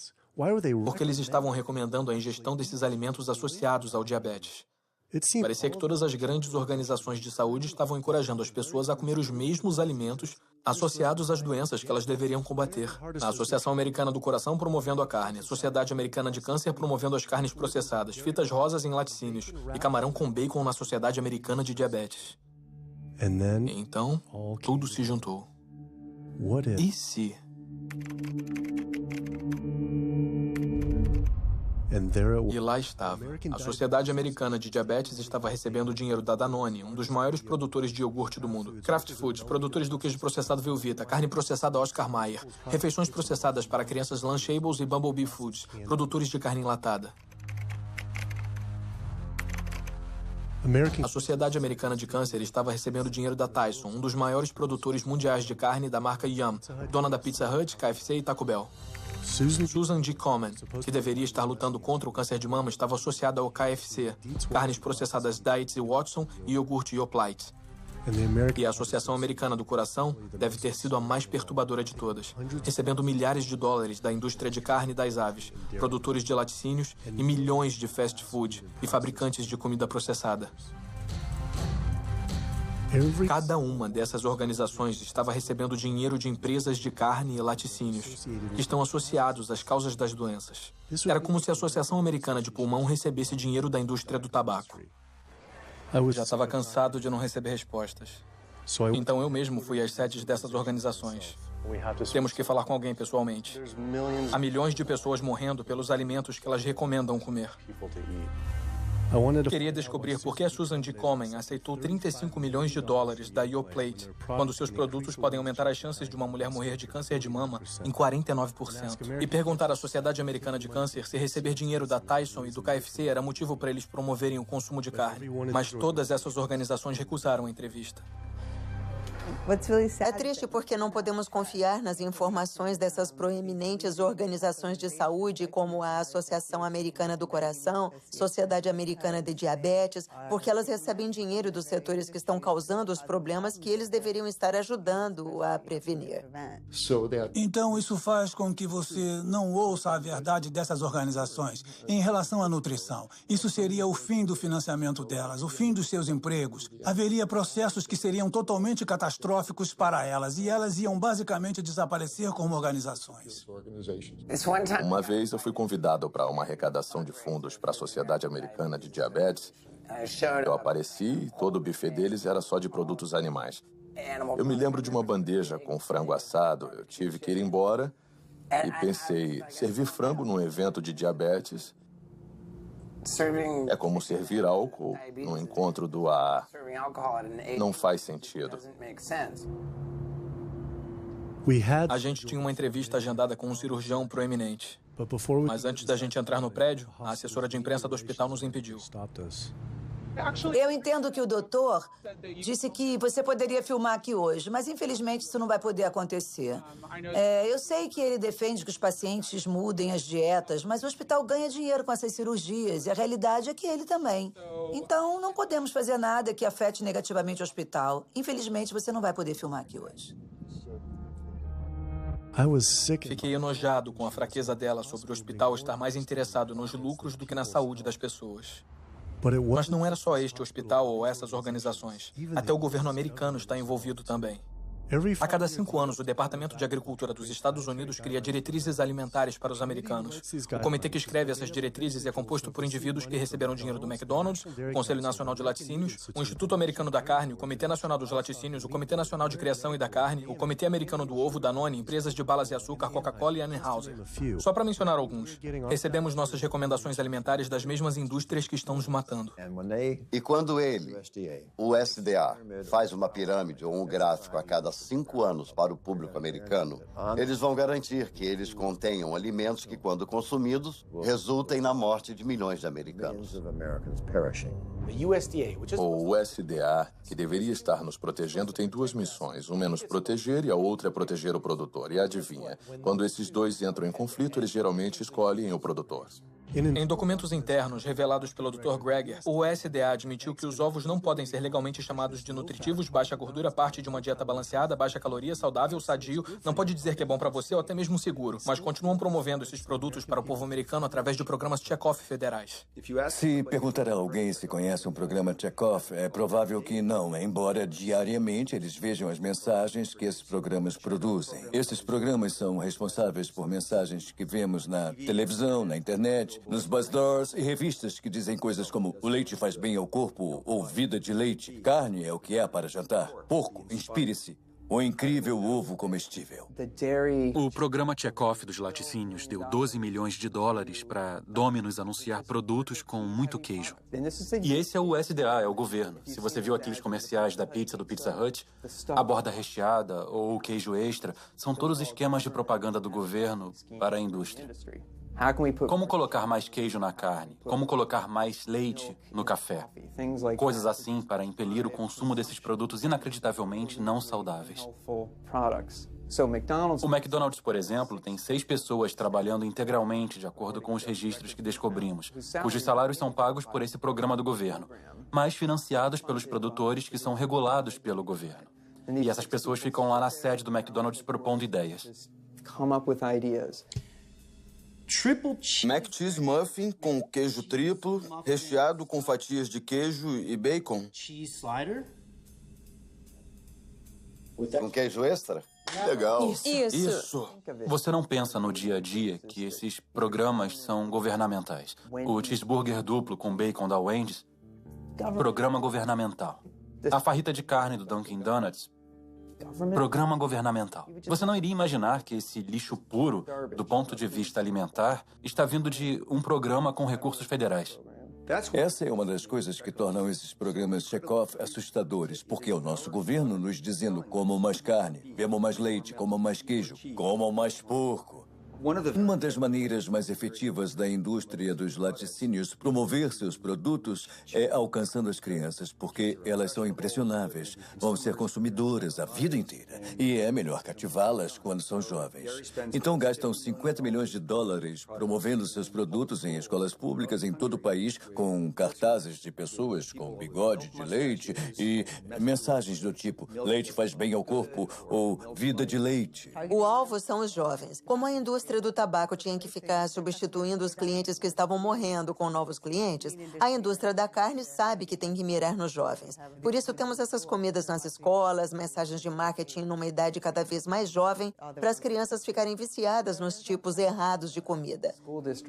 Porque eles estavam recomendando a ingestão desses alimentos associados ao diabetes. Parecia que todas as grandes organizações de saúde estavam encorajando as pessoas a comer os mesmos alimentos associados às doenças que elas deveriam combater. A Associação Americana do Coração promovendo a carne, a Sociedade Americana de Câncer promovendo as carnes processadas, fitas rosas em laticínios e camarão com bacon na Sociedade Americana de Diabetes. Então, tudo se juntou. E se... E lá estava. A Sociedade Americana de Diabetes estava recebendo dinheiro da Danone, um dos maiores produtores de iogurte do mundo. Kraft Foods, produtores do queijo processado Velveeta, carne processada Oscar Mayer, refeições processadas para crianças Lunchables e Bumblebee Foods, produtores de carne enlatada. A Sociedade Americana de Câncer estava recebendo dinheiro da Tyson, um dos maiores produtores mundiais de carne da marca Yum, dona da Pizza Hut, KFC e Taco Bell. Susan G. Komen, que deveria estar lutando contra o câncer de mama, estava associada ao KFC, carnes processadas Diets e Watson e iogurte Yoplait. E a Associação Americana do Coração deve ter sido a mais perturbadora de todas, recebendo milhares de dólares da indústria de carne e das aves, produtores de laticínios e milhões de fast food e fabricantes de comida processada. Cada uma dessas organizações estava recebendo dinheiro de empresas de carne e laticínios, que estão associados às causas das doenças. Era como se a Associação Americana de Pulmão recebesse dinheiro da indústria do tabaco. Já estava cansado de não receber respostas. Então eu mesmo fui às sedes dessas organizações. Temos que falar com alguém pessoalmente. Há milhões de pessoas morrendo pelos alimentos que elas recomendam comer. Queria descobrir por que a Susan G. Komen aceitou $35 milhões da Yoplait, quando seus produtos podem aumentar as chances de uma mulher morrer de câncer de mama em 49%. E perguntar à Sociedade Americana de Câncer se receber dinheiro da Tyson e do KFC era motivo para eles promoverem o consumo de carne. Mas todas essas organizações recusaram a entrevista. É triste porque não podemos confiar nas informações dessas proeminentes organizações de saúde, como a Associação Americana do Coração, Sociedade Americana de Diabetes, porque elas recebem dinheiro dos setores que estão causando os problemas que eles deveriam estar ajudando a prevenir. Então, isso faz com que você não ouça a verdade dessas organizações em relação à nutrição. Isso seria o fim do financiamento delas, o fim dos seus empregos. Haveria processos que seriam totalmente catastróficos para elas, e elas iam basicamente desaparecer como organizações. Uma vez eu fui convidado para uma arrecadação de fundos para a Sociedade Americana de Diabetes. Eu apareci e todo o buffet deles era só de produtos animais. Eu me lembro de uma bandeja com frango assado. Eu tive que ir embora e pensei, servir frango num evento de diabetes é como servir álcool no encontro do AA. Não faz sentido. A gente tinha uma entrevista agendada com um cirurgião proeminente. Mas antes da gente entrar no prédio, a assessora de imprensa do hospital nos impediu. Eu entendo que o doutor disse que você poderia filmar aqui hoje, mas infelizmente isso não vai poder acontecer. Eu sei que ele defende que os pacientes mudem as dietas, mas o hospital ganha dinheiro com essas cirurgias e a realidade é que ele também. Então, não podemos fazer nada que afete negativamente o hospital. Infelizmente, você não vai poder filmar aqui hoje. Fiquei enojado com a fraqueza dela sobre o hospital estar mais interessado nos lucros do que na saúde das pessoas. Mas não era só este hospital ou essas organizações. Até o governo americano está envolvido também. A cada 5 anos, o Departamento de Agricultura dos Estados Unidos cria diretrizes alimentares para os americanos. O comitê que escreve essas diretrizes é composto por indivíduos que receberam dinheiro do McDonald's, o Conselho Nacional de Laticínios, o Instituto Americano da Carne, o Comitê Nacional dos Laticínios, o Comitê Nacional de Criação e da Carne, o Comitê Americano do Ovo, Danone, empresas de balas e açúcar, Coca-Cola e Anheuser. Só para mencionar alguns. Recebemos nossas recomendações alimentares das mesmas indústrias que estão nos matando. E quando o SDA, faz uma pirâmide ou um gráfico a cada 5 anos para o público americano, eles vão garantir que eles contenham alimentos que, quando consumidos, resultem na morte de milhões de americanos. O USDA, que deveria estar nos protegendo, tem 2 missões. Uma é nos proteger e a outra é proteger o produtor. E adivinha, quando esses dois entram em conflito, eles geralmente escolhem o produtor. Em documentos internos revelados pelo Dr. Greger, o USDA admitiu que os ovos não podem ser legalmente chamados de nutritivos, baixa gordura, parte de uma dieta balanceada, baixa caloria, saudável, sadio, não pode dizer que é bom para você ou até mesmo seguro, mas continuam promovendo esses produtos para o povo americano através de programas check-off federais. Se perguntar a alguém se conhece um programa check-off, é provável que não, embora diariamente eles vejam as mensagens que esses programas produzem. Esses programas são responsáveis por mensagens que vemos na televisão, na internet, nos bazaars e revistas que dizem coisas como o leite faz bem ao corpo ou vida de leite, carne é o que é para jantar, porco, inspire-se, o incrível ovo comestível. O programa Check-Off dos laticínios deu $12 milhões para Domino's anunciar produtos com muito queijo. E esse é o USDA, é o governo. Se você viu aqueles comerciais da pizza do Pizza Hut, a borda recheada ou o queijo extra, são todos esquemas de propaganda do governo para a indústria. Como colocar mais queijo na carne? Como colocar mais leite no café? Coisas assim para impelir o consumo desses produtos inacreditavelmente não saudáveis. O McDonald's, por exemplo, tem 6 pessoas trabalhando integralmente de acordo com os registros que descobrimos, cujos salários são pagos por esse programa do governo, mas financiados pelos produtores que são regulados pelo governo. E essas pessoas ficam lá na sede do McDonald's propondo ideias. Mac Cheese Muffin com queijo triplo, recheado com fatias de queijo e bacon. Com queijo extra? Legal. Isso. Você não pensa no dia a dia que esses programas são governamentais. O cheeseburger duplo com bacon da Wendy's, programa governamental. A farrita de carne do Dunkin' Donuts, Programa governamental. Você não iria imaginar que esse lixo puro, do ponto de vista alimentar, está vindo de um programa com recursos federais. Essa é uma das coisas que tornam esses programas Chekhov assustadores, porque é o nosso governo nos dizendo: comam mais carne, bebam mais leite, comam mais queijo, comam mais porco. Uma das maneiras mais efetivas da indústria dos laticínios promover seus produtos é alcançando as crianças, porque elas são impressionáveis, vão ser consumidoras a vida inteira, e é melhor cativá-las quando são jovens. Então gastam 50 milhões de dólares promovendo seus produtos em escolas públicas em todo o país, com cartazes de pessoas com bigode de leite e mensagens do tipo: leite faz bem ao corpo, ou vida de leite. O alvo são os jovens. Como a indústria do tabaco tinha que ficar substituindo os clientes que estavam morrendo com novos clientes, a indústria da carne sabe que tem que mirar nos jovens. Por isso temos essas comidas nas escolas, mensagens de marketing numa idade cada vez mais jovem, para as crianças ficarem viciadas nos tipos errados de comida.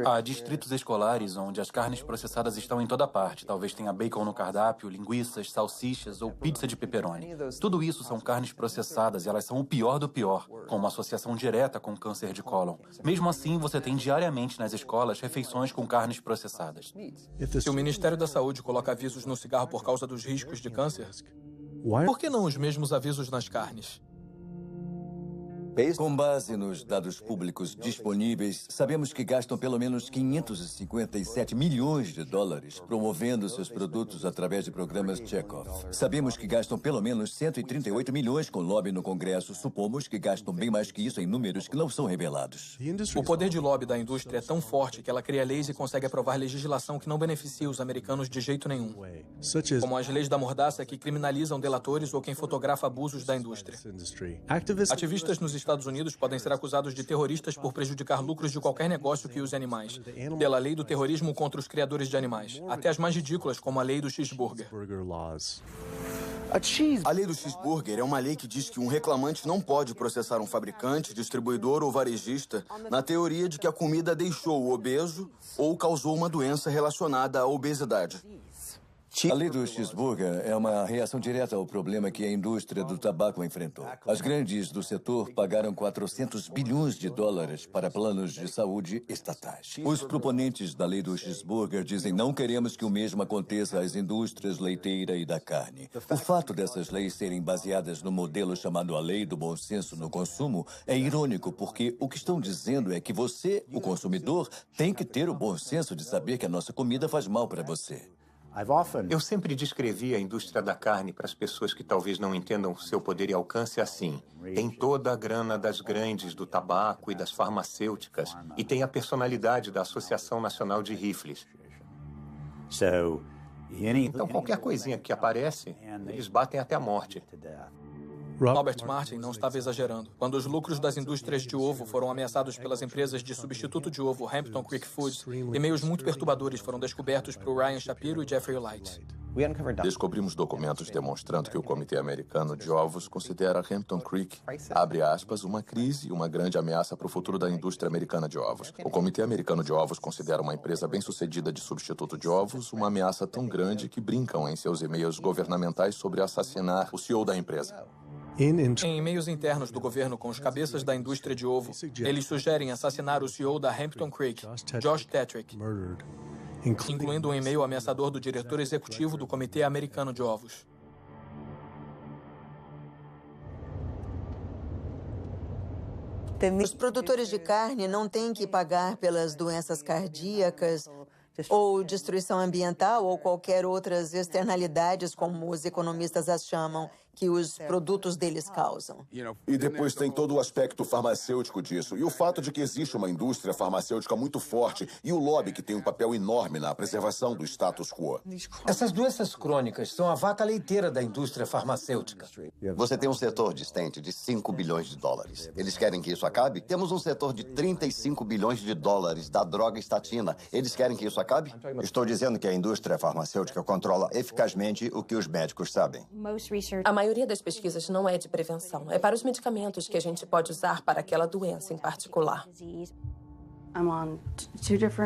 Há distritos escolares onde as carnes processadas estão em toda parte. Talvez tenha bacon no cardápio, linguiças, salsichas ou pizza de pepperoni. Tudo isso são carnes processadas e elas são o pior do pior, com uma associação direta com câncer de cólon. Mesmo assim, você tem diariamente nas escolas refeições com carnes processadas. Se o Ministério da Saúde coloca avisos no cigarro por causa dos riscos de câncer, por que não os mesmos avisos nas carnes? Com base nos dados públicos disponíveis, sabemos que gastam pelo menos 557 milhões de dólares promovendo seus produtos através de programas Chekhov. Sabemos que gastam pelo menos 138 milhões com lobby no Congresso. Supomos que gastam bem mais que isso em números que não são revelados. O poder de lobby da indústria é tão forte que ela cria leis e consegue aprovar legislação que não beneficia os americanos de jeito nenhum. Como as leis da mordaça que criminalizam delatores ou quem fotografa abusos da indústria. Ativistas nos Estados Unidos podem ser acusados de terroristas por prejudicar lucros de qualquer negócio que use animais, pela lei do terrorismo contra os criadores de animais, até as mais ridículas, como a lei do cheeseburger. A lei do cheeseburger é uma lei que diz que um reclamante não pode processar um fabricante, distribuidor ou varejista na teoria de que a comida deixou o obeso ou causou uma doença relacionada à obesidade. A lei do cheeseburger é uma reação direta ao problema que a indústria do tabaco enfrentou. As grandes do setor pagaram 400 bilhões de dólares para planos de saúde estatais. Os proponentes da lei do cheeseburger dizem: não queremos que o mesmo aconteça às indústrias leiteira e da carne. O fato dessas leis serem baseadas no modelo chamado a lei do bom senso no consumo é irônico, porque o que estão dizendo é que você, o consumidor, tem que ter o bom senso de saber que a nossa comida faz mal para você. Eu sempre descrevi a indústria da carne para as pessoas que talvez não entendam seu poder e alcance assim. Tem toda a grana das grandes do tabaco e das farmacêuticas e tem a personalidade da Associação Nacional de Rifles. Então, qualquer coisinha que aparece, eles batem até a morte. Robert Martin não estava exagerando. Quando os lucros das indústrias de ovo foram ameaçados pelas empresas de substituto de ovo Hampton Creek Foods, e-mails muito perturbadores foram descobertos por Ryan Shapiro e Jeffrey Light. Descobrimos documentos demonstrando que o Comitê Americano de Ovos considera Hampton Creek, abre aspas, uma crise e uma grande ameaça para o futuro da indústria americana de ovos. O Comitê Americano de Ovos considera uma empresa bem-sucedida de substituto de ovos uma ameaça tão grande que brincam em seus e-mails governamentais sobre assassinar o CEO da empresa. Em e-mails internos do governo com os cabeças da indústria de ovo, eles sugerem assassinar o CEO da Hampton Creek, Josh Tetrick, incluindo um e-mail ameaçador do diretor executivo do Comitê Americano de Ovos. Os produtores de carne não têm que pagar pelas doenças cardíacas ou destruição ambiental ou qualquer outras externalidades, como os economistas as chamam, que os produtos deles causam. E depois tem todo o aspecto farmacêutico disso. E o fato de que existe uma indústria farmacêutica muito forte e o lobby que tem um papel enorme na preservação do status quo. Essas doenças crônicas são a vaca leiteira da indústria farmacêutica. Você tem um setor de stent de 5 bilhões de dólares. Eles querem que isso acabe? Temos um setor de 35 bilhões de dólares da droga estatina. Eles querem que isso acabe? Estou dizendo que a indústria farmacêutica controla eficazmente o que os médicos sabem. A maioria das pesquisas não é de prevenção. É para os medicamentos que a gente pode usar para aquela doença em particular.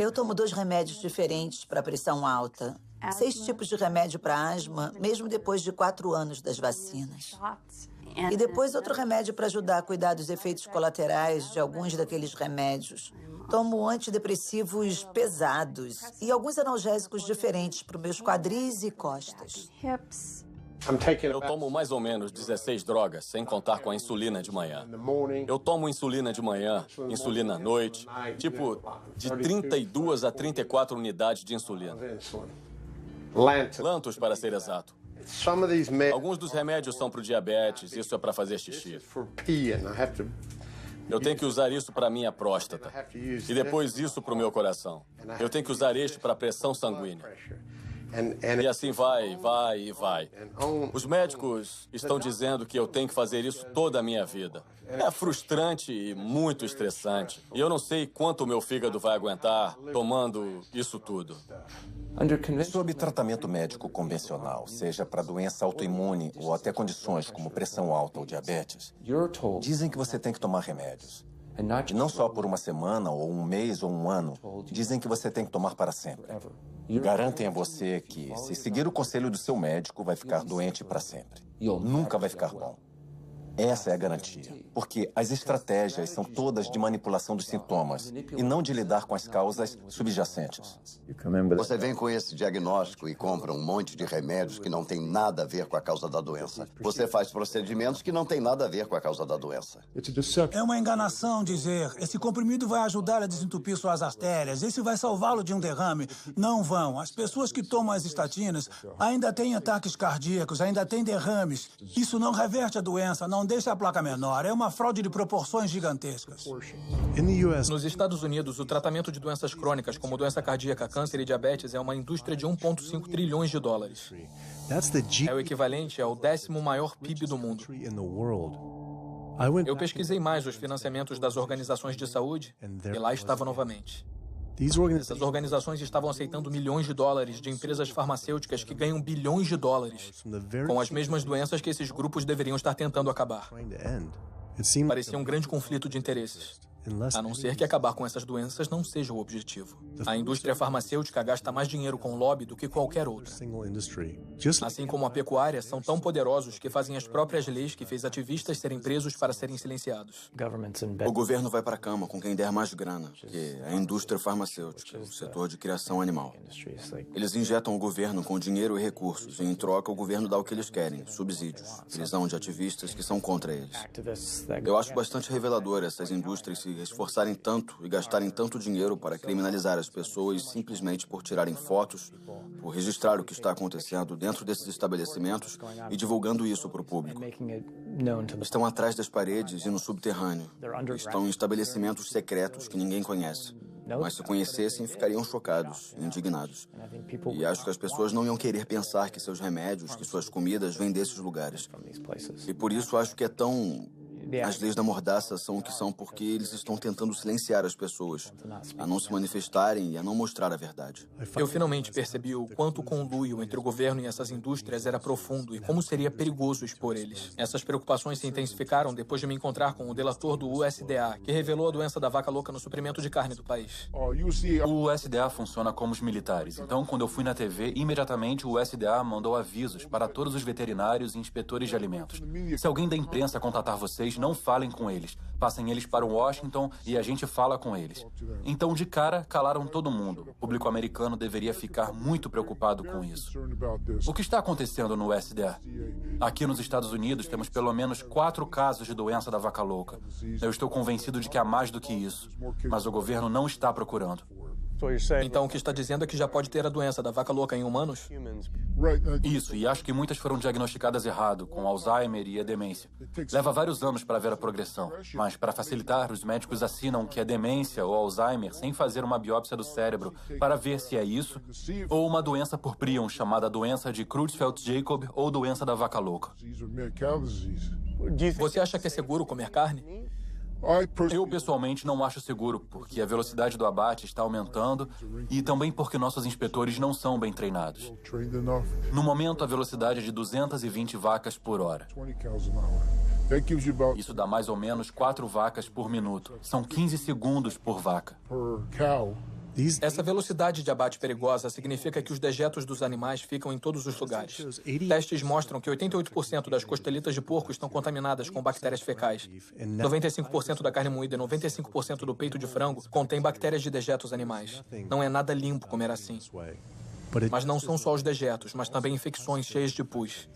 Eu tomo 2 remédios diferentes para pressão alta. 6 tipos de remédio para asma, mesmo depois de 4 anos das vacinas. E depois outro remédio para ajudar a cuidar dos efeitos colaterais de alguns daqueles remédios. Tomo antidepressivos pesados e alguns analgésicos diferentes para os meus quadris e costas. Eu tomo mais ou menos 16 drogas, sem contar com a insulina de manhã. Eu tomo insulina de manhã, insulina à noite, tipo de 32 a 34 unidades de insulina. Lantus, para ser exato. Alguns dos remédios são para o diabetes, isso é para fazer xixi. Eu tenho que usar isso para minha próstata. E depois isso para o meu coração. Eu tenho que usar este para a pressão sanguínea. E assim vai. Os médicos estão dizendo que eu tenho que fazer isso toda a minha vida. É frustrante e muito estressante. E eu não sei quanto o meu fígado vai aguentar tomando isso tudo. Sob tratamento médico convencional, seja para doença autoimune ou até condições como pressão alta ou diabetes, dizem que você tem que tomar remédios. E não só por uma semana, ou um mês, ou um ano. Dizem que você tem que tomar para sempre. Garantem a você que, se seguir o conselho do seu médico, vai ficar doente para sempre. Nunca vai ficar bom. Essa é a garantia. Porque as estratégias são todas de manipulação dos sintomas e não de lidar com as causas subjacentes. Você vem com esse diagnóstico e compra um monte de remédios que não tem nada a ver com a causa da doença. Você faz procedimentos que não tem nada a ver com a causa da doença. É uma enganação dizer, esse comprimido vai ajudar a desentupir suas artérias, esse vai salvá-lo de um derrame. Não vão. As pessoas que tomam as estatinas ainda têm ataques cardíacos, ainda têm derrames. Isso não reverte a doença, não deixa a placa menor. É uma fraude de proporções gigantescas. Nos Estados Unidos, o tratamento de doenças crônicas, como doença cardíaca, câncer e diabetes, é uma indústria de 1,5 trilhões de dólares. É o equivalente ao 10º maior PIB do mundo. Eu pesquisei mais os financiamentos das organizações de saúde e lá estava novamente. Essas organizações estavam aceitando milhões de dólares de empresas farmacêuticas que ganham bilhões de dólares com as mesmas doenças que esses grupos deveriam estar tentando acabar. Parecia um grande conflito de interesses. A não ser que acabar com essas doenças não seja o objetivo. A indústria farmacêutica gasta mais dinheiro com lobby do que qualquer outra. Assim como a pecuária, são tão poderosos que fazem as próprias leis que fez ativistas serem presos para serem silenciados. O governo vai para a cama com quem der mais grana, que é a indústria farmacêutica, o setor de criação animal. Eles injetam o governo com dinheiro e recursos, e em troca o governo dá o que eles querem, subsídios, prisão de ativistas que são contra eles. Eu acho bastante revelador essas indústrias se esforçarem tanto e gastarem tanto dinheiro para criminalizar as pessoas simplesmente por tirarem fotos, por registrar o que está acontecendo dentro desses estabelecimentos e divulgando isso para o público. Estão atrás das paredes e no subterrâneo. Estão em estabelecimentos secretos que ninguém conhece. Mas se conhecessem, ficariam chocados, indignados. E acho que as pessoas não iam querer pensar que seus remédios, que suas comidas vêm desses lugares. E por isso acho que é tão... As leis da mordaça são o que são porque eles estão tentando silenciar as pessoas, a não se manifestarem e a não mostrar a verdade. Eu finalmente percebi o quanto o conluio entre o governo e essas indústrias era profundo e como seria perigoso expor eles. Essas preocupações se intensificaram depois de me encontrar com o delator do USDA, que revelou a doença da vaca louca no suprimento de carne do país. O USDA funciona como os militares. Então, quando eu fui na TV, imediatamente o USDA mandou avisos para todos os veterinários e inspetores de alimentos. Se alguém da imprensa contatar vocês, não falem com eles. Passem eles para Washington e a gente fala com eles. Então, de cara, calaram todo mundo. O público americano deveria ficar muito preocupado com isso. O que está acontecendo no USDA? Aqui nos Estados Unidos, temos pelo menos 4 casos de doença da vaca louca. Eu estou convencido de que há mais do que isso. Mas o governo não está procurando. Então, o que está dizendo é que já pode ter a doença da vaca louca em humanos? Isso, e acho que muitas foram diagnosticadas errado, com Alzheimer e a demência. Leva vários anos para ver a progressão, mas para facilitar, os médicos assinam que é demência ou Alzheimer sem fazer uma biópsia do cérebro para ver se é isso ou uma doença por prion chamada doença de Creutzfeldt-Jakob ou doença da vaca louca. Você acha que é seguro comer carne? Eu, pessoalmente, não acho seguro, porque a velocidade do abate está aumentando e também porque nossos inspetores não são bem treinados. No momento, a velocidade é de 220 vacas por hora. Isso dá mais ou menos 4 vacas por minuto. São 15 segundos por vaca. Essa velocidade de abate perigosa significa que os dejetos dos animais ficam em todos os lugares. Testes mostram que 88% das costelitas de porco estão contaminadas com bactérias fecais. 95% da carne moída e 95% do peito de frango contém bactérias de dejetos animais. Não é nada limpo comer assim. Mas não são só os dejetos, mas também infecções cheias de pus.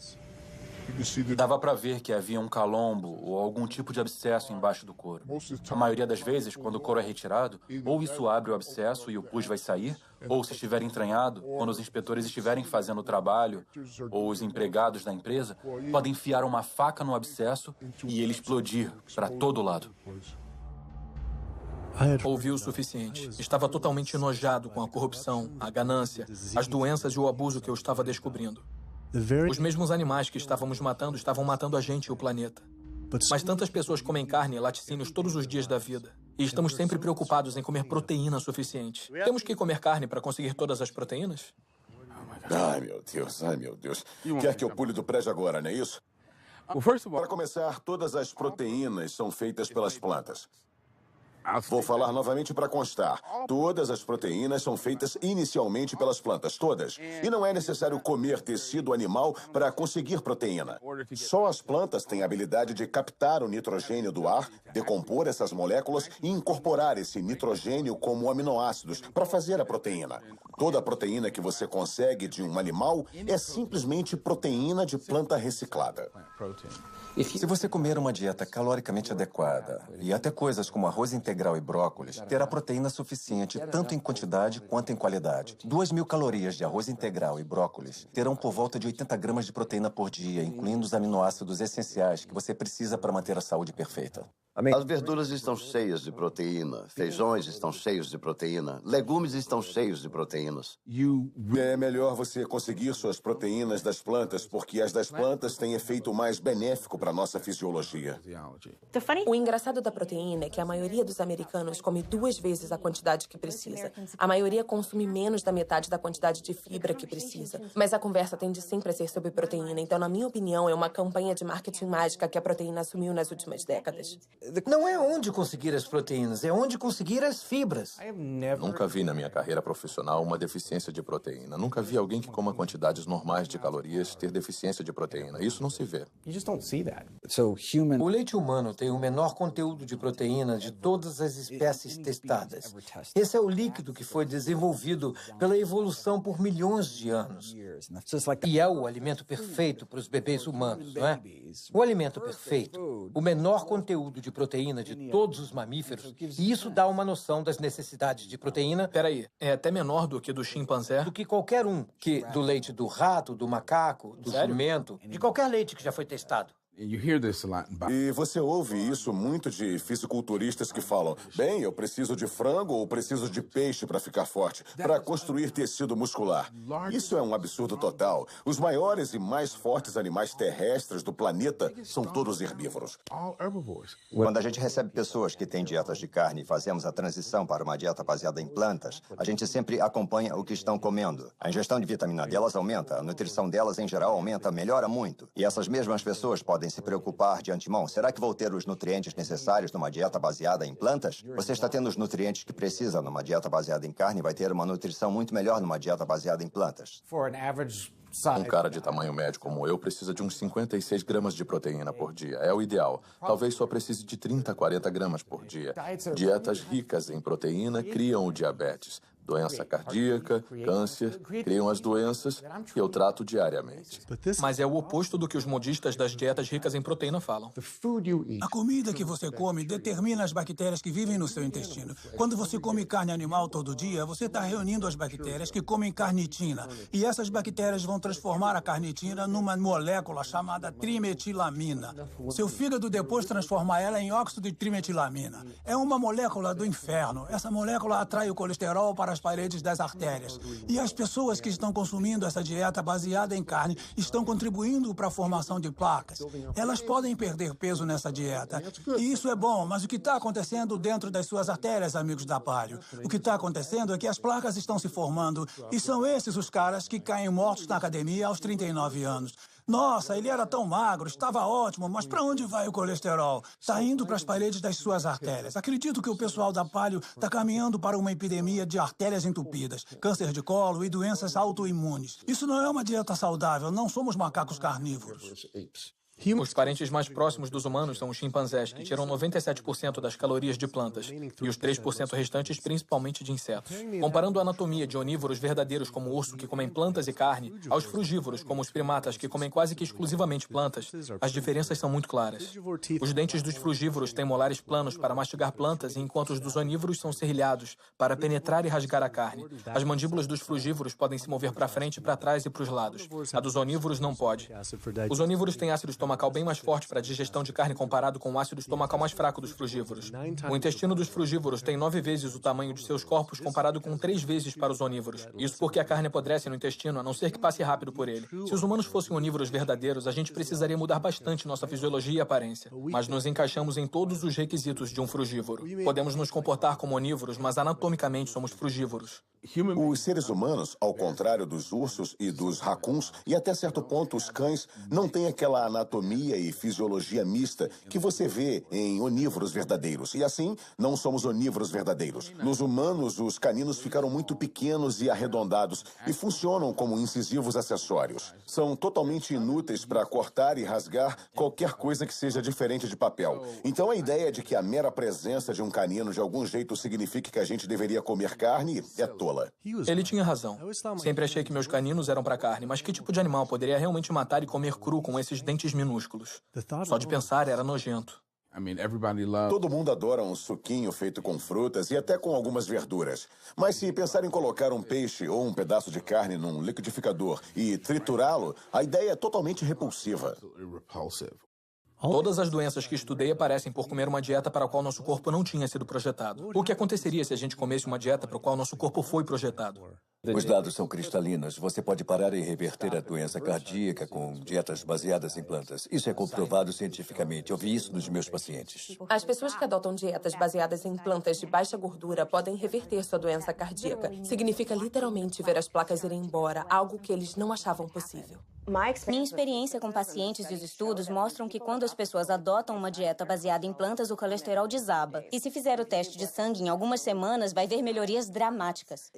Dava para ver que havia um calombo ou algum tipo de abscesso embaixo do couro. A maioria das vezes, quando o couro é retirado, ou isso abre o abscesso e o pus vai sair, ou se estiver entranhado, quando os inspetores estiverem fazendo o trabalho, ou os empregados da empresa, podem enfiar uma faca no abscesso e ele explodir para todo lado. Ouvi o suficiente. Estava totalmente enojado com a corrupção, a ganância, as doenças e o abuso que eu estava descobrindo. Os mesmos animais que estávamos matando estavam matando a gente e o planeta. Mas tantas pessoas comem carne e laticínios todos os dias da vida. E estamos sempre preocupados em comer proteína suficiente. Temos que comer carne para conseguir todas as proteínas? Ai, meu Deus, ai, meu Deus. Quer que eu pule do prédio agora, não é isso? Para começar, todas as proteínas são feitas pelas plantas. Vou falar novamente para constar. Todas as proteínas são feitas inicialmente pelas plantas, todas. E não é necessário comer tecido animal para conseguir proteína. Só as plantas têm a habilidade de captar o nitrogênio do ar, decompor essas moléculas e incorporar esse nitrogênio como aminoácidos para fazer a proteína. Toda a proteína que você consegue de um animal é simplesmente proteína de planta reciclada. Se você comer uma dieta caloricamente adequada e até coisas como arroz integral e brócolis, terá proteína suficiente tanto em quantidade quanto em qualidade. 2.000 calorias de arroz integral e brócolis terão por volta de 80 gramas de proteína por dia, incluindo os aminoácidos essenciais que você precisa para manter a saúde perfeita. As verduras estão cheias de proteína, feijões estão cheios de proteína, legumes estão cheios de proteínas. É melhor você conseguir suas proteínas das plantas, porque as das plantas têm efeito mais benéfico para a nossa fisiologia. O engraçado da proteína é que a maioria dos americanos come 2 vezes a quantidade que precisa. A maioria consome menos da metade da quantidade de fibra que precisa. Mas a conversa tende sempre a ser sobre proteína, então, na minha opinião, é uma campanha de marketing mágica que a proteína assumiu nas últimas décadas. Não é onde conseguir as proteínas, é onde conseguir as fibras. Nunca vi na minha carreira profissional uma deficiência de proteína. Nunca vi alguém que coma quantidades normais de calorias ter deficiência de proteína. Isso não se vê. O leite humano tem o menor conteúdo de proteína de todas as espécies testadas. Esse é o líquido que foi desenvolvido pela evolução por milhões de anos. E é o alimento perfeito para os bebês humanos, não é? O alimento perfeito, o menor conteúdo de proteína de todos os mamíferos, e isso dá uma noção das necessidades de proteína. Peraí, é até menor do que do chimpanzé? Do que qualquer um, que do leite do rato, do macaco, do jumento, de qualquer leite que já foi testado. E você ouve isso muito de fisiculturistas que falam: bem, eu preciso de frango ou preciso de peixe para ficar forte, para construir tecido muscular. Isso é um absurdo total. Os maiores e mais fortes animais terrestres do planeta são todos herbívoros. Quando a gente recebe pessoas que têm dietas de carne e fazemos a transição para uma dieta baseada em plantas, a gente sempre acompanha o que estão comendo. A ingestão de vitamina delas aumenta, a nutrição delas em geral aumenta, melhora muito. E essas mesmas pessoas podem se preocupar de antemão. Será que vou ter os nutrientes necessários numa dieta baseada em plantas? Você está tendo os nutrientes que precisa numa dieta baseada em carne e vai ter uma nutrição muito melhor numa dieta baseada em plantas. Um cara de tamanho médio como eu precisa de uns 56 gramas de proteína por dia. É o ideal. Talvez só precise de 30 a 40 gramas por dia. Dietas ricas em proteína criam o diabetes, doença cardíaca, câncer, criam as doenças que eu trato diariamente. Mas é o oposto do que os modistas das dietas ricas em proteína falam. A comida que você come determina as bactérias que vivem no seu intestino. Quando você come carne animal todo dia, você está reunindo as bactérias que comem carnitina. E essas bactérias vão transformar a carnitina numa molécula chamada trimetilamina. Seu fígado depois transforma ela em óxido de trimetilamina. É uma molécula do inferno. Essa molécula atrai o colesterol para as paredes das artérias. E as pessoas que estão consumindo essa dieta baseada em carne estão contribuindo para a formação de placas. Elas podem perder peso nessa dieta. E isso é bom, mas o que está acontecendo dentro das suas artérias, amigos da Palio? O que está acontecendo é que as placas estão se formando e são esses os caras que caem mortos na academia aos 39 anos. Nossa, ele era tão magro, estava ótimo, mas para onde vai o colesterol? Está indo para as paredes das suas artérias. Acredito que o pessoal da Paleo está caminhando para uma epidemia de artérias entupidas, câncer de colo e doenças autoimunes. Isso não é uma dieta saudável, não somos macacos carnívoros. Os parentes mais próximos dos humanos são os chimpanzés, que tiram 97% das calorias de plantas, e os 3% restantes principalmente de insetos. Comparando a anatomia de onívoros verdadeiros como o urso, que comem plantas e carne, aos frugívoros, como os primatas, que comem quase que exclusivamente plantas, as diferenças são muito claras. Os dentes dos frugívoros têm molares planos para mastigar plantas, enquanto os dos onívoros são serrilhados, para penetrar e rasgar a carne. As mandíbulas dos frugívoros podem se mover para frente, para trás e para os lados. A dos onívoros não pode. Os onívoros têm ácido estomacal bem mais forte para a digestão de carne comparado com o ácido estomacal mais fraco dos frugívoros. O intestino dos frugívoros tem 9 vezes o tamanho de seus corpos comparado com 3 vezes para os onívoros. Isso porque a carne apodrece no intestino, a não ser que passe rápido por ele. Se os humanos fossem onívoros verdadeiros, a gente precisaria mudar bastante nossa fisiologia e aparência. Mas nos encaixamos em todos os requisitos de um frugívoro. Podemos nos comportar como onívoros, mas anatomicamente somos frugívoros. Os seres humanos, ao contrário dos ursos e dos racuns, e até certo ponto os cães, não têm aquela anatomia e fisiologia mista que você vê em onívoros verdadeiros. E assim, não somos onívoros verdadeiros. Nos humanos, os caninos ficaram muito pequenos e arredondados e funcionam como incisivos acessórios. São totalmente inúteis para cortar e rasgar qualquer coisa que seja diferente de papel. Então a ideia de que a mera presença de um canino de algum jeito signifique que a gente deveria comer carne é tola. Ele tinha razão. Sempre achei que meus caninos eram para carne, mas que tipo de animal poderia realmente matar e comer cru com esses dentes minúsculos? Só de pensar era nojento. Todo mundo adora um suquinho feito com frutas e até com algumas verduras. Mas se pensar em colocar um peixe ou um pedaço de carne num liquidificador e triturá-lo, a ideia é totalmente repulsiva. Todas as doenças que estudei aparecem por comer uma dieta para a qual nosso corpo não tinha sido projetado. O que aconteceria se a gente comesse uma dieta para a qual nosso corpo foi projetado? Os dados são cristalinos. Você pode parar e reverter a doença cardíaca com dietas baseadas em plantas. Isso é comprovado cientificamente. Eu vi isso nos meus pacientes. As pessoas que adotam dietas baseadas em plantas de baixa gordura podem reverter sua doença cardíaca. Significa literalmente ver as placas irem embora, algo que eles não achavam possível. Minha experiência com pacientes e os estudos mostram que quando as pessoas adotam uma dieta baseada em plantas, o colesterol desaba. E se fizer o teste de sangue em algumas semanas, vai ver melhorias dramáticas.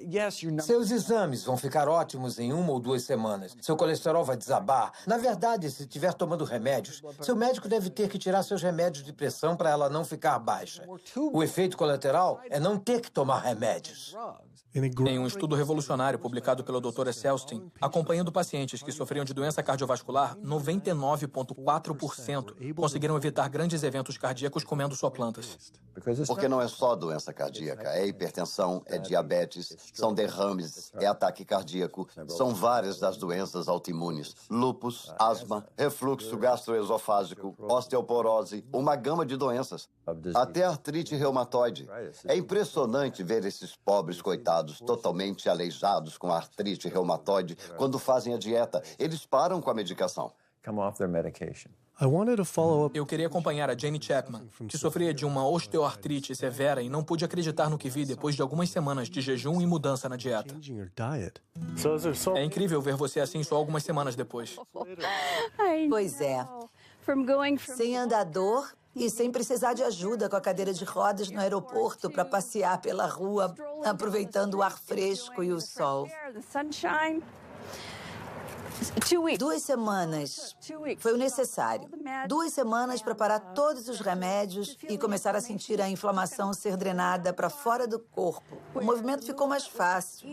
Seus exames vão ficar ótimos em 1 ou 2 semanas. Seu colesterol vai desabar. Na verdade, se estiver tomando remédios, seu médico deve ter que tirar seus remédios de pressão para ela não ficar baixa. O efeito colateral é não ter que tomar remédios. Em um estudo revolucionário publicado pelo Dr. Esselstyn, acompanhando pacientes que sofriam de doença cardiovascular, 99,4% conseguiram evitar grandes eventos cardíacos comendo só plantas. Porque não é só doença cardíaca, é hipertensão, é diabetes, são derrames, é ataque cardíaco, são várias das doenças autoimunes, lúpus, asma, refluxo gastroesofágico, osteoporose, uma gama de doenças, até artrite reumatoide. É impressionante ver esses pobres coitados totalmente aleijados com artrite reumatoide quando fazem a dieta. Eles param com a medicação. Eu queria acompanhar a Jane Chapman, que sofria de uma osteoartrite severa e não pude acreditar no que vi depois de algumas semanas de jejum e mudança na dieta. É incrível ver você assim só algumas semanas depois. Pois é. Sem andador e sem precisar de ajuda com a cadeira de rodas no aeroporto para passear pela rua, aproveitando o ar fresco e o sol. 2 semanas foi o necessário. 2 semanas para parar todos os remédios e começar a sentir a inflamação ser drenada para fora do corpo. O movimento ficou mais fácil.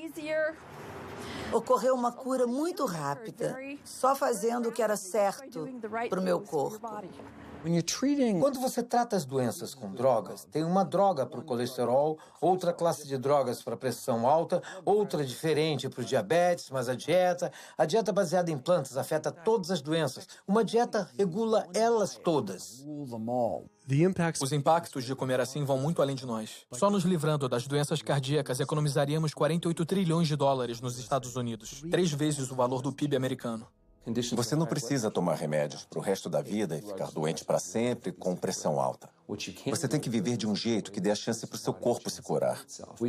Ocorreu uma cura muito rápida, só fazendo o que era certo para o meu corpo. Quando você trata as doenças com drogas, tem uma droga para o colesterol, outra classe de drogas para a pressão alta, outra diferente para o diabetes, mas a dieta baseada em plantas afeta todas as doenças. Uma dieta regula elas todas. Os impactos de comer assim vão muito além de nós. Só nos livrando das doenças cardíacas, economizaríamos 48 trilhões de dólares nos Estados Unidos, 3 vezes o valor do PIB americano. Você não precisa tomar remédios para o resto da vida e ficar doente para sempre com pressão alta. Você tem que viver de um jeito que dê a chance para o seu corpo se curar.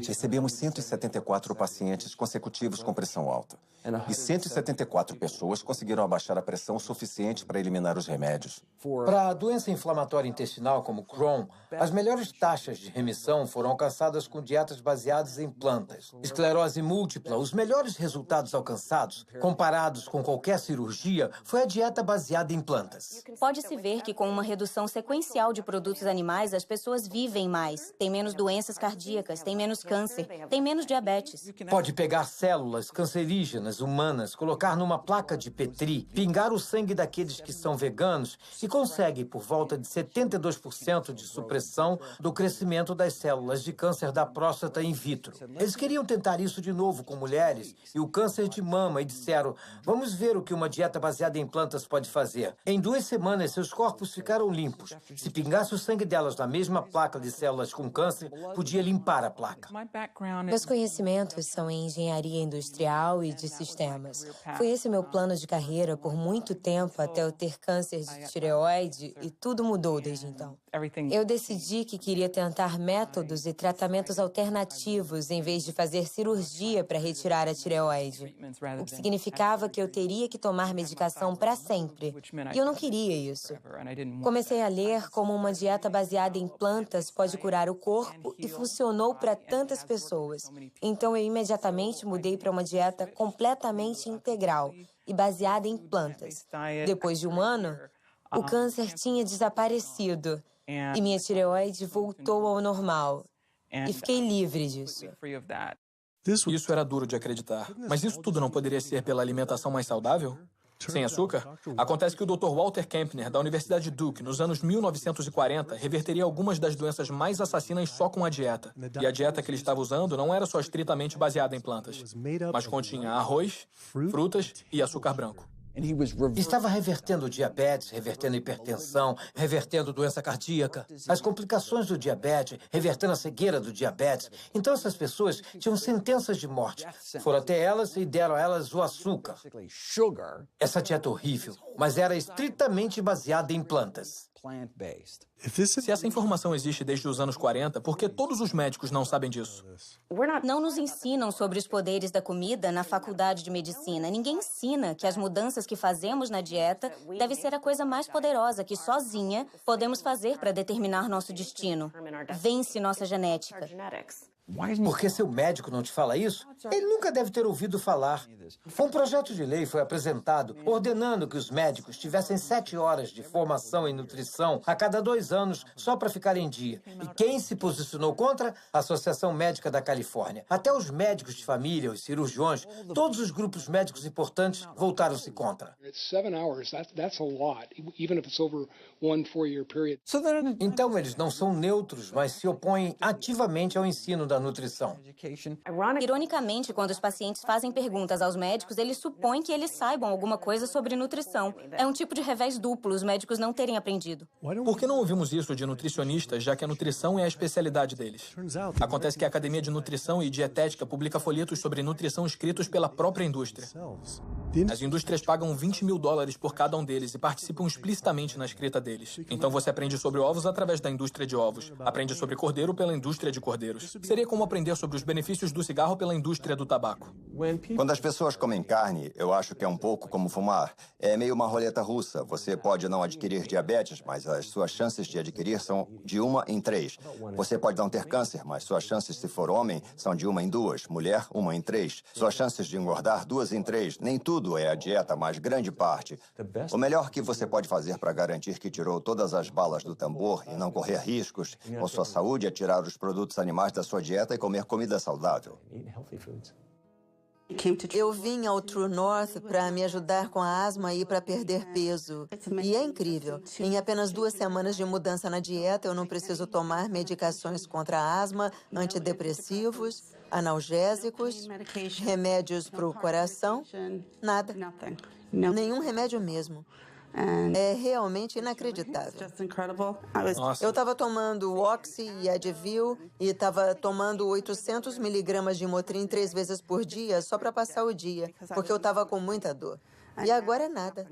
Recebemos 174 pacientes consecutivos com pressão alta. E 174 pessoas conseguiram abaixar a pressão suficiente para eliminar os remédios. Para a doença inflamatória intestinal como Crohn, as melhores taxas de remissão foram alcançadas com dietas baseadas em plantas. Esclerose múltipla, os melhores resultados alcançados, comparados com qualquer cirurgia, foi a dieta baseada em plantas. Pode-se ver que com uma redução sequencial de produtos animais, as pessoas vivem mais, têm menos doenças cardíacas, têm menos câncer, têm menos diabetes. Pode pegar células cancerígenas humanas, colocar numa placa de Petri, pingar o sangue daqueles que são veganos e consegue por volta de 72% de supressão do crescimento das células de câncer da próstata in vitro. Eles queriam tentar isso de novo com mulheres e o câncer de mama e disseram, vamos ver o que uma dieta baseada em plantas pode fazer. Em 2 semanas, seus corpos ficaram limpos. Se pingasse o sangue delas na mesma placa de células com câncer, podia limpar a placa. Meus conhecimentos são em engenharia industrial e de sistemas. Foi esse meu plano de carreira por muito tempo até eu ter câncer de tireoide e tudo mudou desde então. Eu decidi que queria tentar métodos e tratamentos alternativos em vez de fazer cirurgia para retirar a tireoide, o que significava que eu teria que tomar medicação para sempre. E eu não queria isso. Comecei a ler como uma dieta baseada em plantas pode curar o corpo e funcionou para tantas pessoas. Então eu imediatamente mudei para uma dieta completamente integral e baseada em plantas. Depois de 1 ano, o câncer tinha desaparecido e minha tireoide voltou ao normal. E fiquei livre disso. Isso era duro de acreditar. Mas isso tudo não poderia ser pela alimentação mais saudável? Sem açúcar? Acontece que o Dr. Walter Kempner, da Universidade de Duke, nos anos 1940, reverteria algumas das doenças mais assassinas só com a dieta. E a dieta que ele estava usando não era só estritamente baseada em plantas, mas continha arroz, frutas e açúcar branco. Estava revertendo diabetes, revertendo hipertensão, revertendo doença cardíaca, as complicações do diabetes, revertendo a cegueira do diabetes. Então essas pessoas tinham sentenças de morte. Foram até elas e deram a elas o açúcar. Essa dieta horrível, mas era estritamente baseada em plantas. Se essa informação existe desde os anos 40, por que todos os médicos não sabem disso? Não nos ensinam sobre os poderes da comida na faculdade de medicina. Ninguém ensina que as mudanças que fazemos na dieta deve ser a coisa mais poderosa que sozinha podemos fazer para determinar nosso destino. Vence nossa genética. Porque seu médico não te fala isso? Ele nunca deve ter ouvido falar. Um projeto de lei foi apresentado ordenando que os médicos tivessem 7 horas de formação em nutrição a cada 2 anos só para ficar em dia. E quem se posicionou contra? A Associação Médica da Califórnia. Até os médicos de família, os cirurgiões, todos os grupos médicos importantes voltaram-se contra. Então eles não são neutros, mas se opõem ativamente ao ensino da nutrição. Ironicamente, quando os pacientes fazem perguntas aos médicos, eles supõem que eles saibam alguma coisa sobre nutrição. É um tipo de revés duplo, os médicos não terem aprendido. Por que não ouvimos isso de nutricionistas, já que a nutrição é a especialidade deles? Acontece que a Academia de Nutrição e Dietética publica folhetos sobre nutrição escritos pela própria indústria. As indústrias pagam $20 mil por cada um deles e participam explicitamente na escrita deles. Então você aprende sobre ovos através da indústria de ovos, aprende sobre cordeiro pela indústria de cordeiros. Seria como aprender sobre os benefícios do cigarro pela indústria do tabaco. Quando as pessoas comem carne, eu acho que é um pouco como fumar. É meio uma roleta russa. Você pode não adquirir diabetes, mas as suas chances de adquirir são de 1 em 3. Você pode não ter câncer, mas suas chances, se for homem, são de 1 em 2. Mulher, 1 em 3. Suas chances de engordar, 2 em 3. Nem tudo é a dieta, mas grande parte. O melhor que você pode fazer para garantir que tirou todas as balas do tambor e não correr riscos com sua saúde é tirar os produtos animais da sua dieta e comer comida saudável. Eu vim ao True North para me ajudar com a asma e para perder peso. E é incrível. Em apenas 2 semanas de mudança na dieta, eu não preciso tomar medicações contra a asma, antidepressivos, analgésicos, remédios para o coração, nada. Nenhum remédio mesmo. É realmente inacreditável. Nossa. Eu estava tomando Oxy e Advil e estava tomando 800 miligramas de Motrin 3 vezes por dia só para passar o dia, porque eu estava com muita dor. E agora é nada.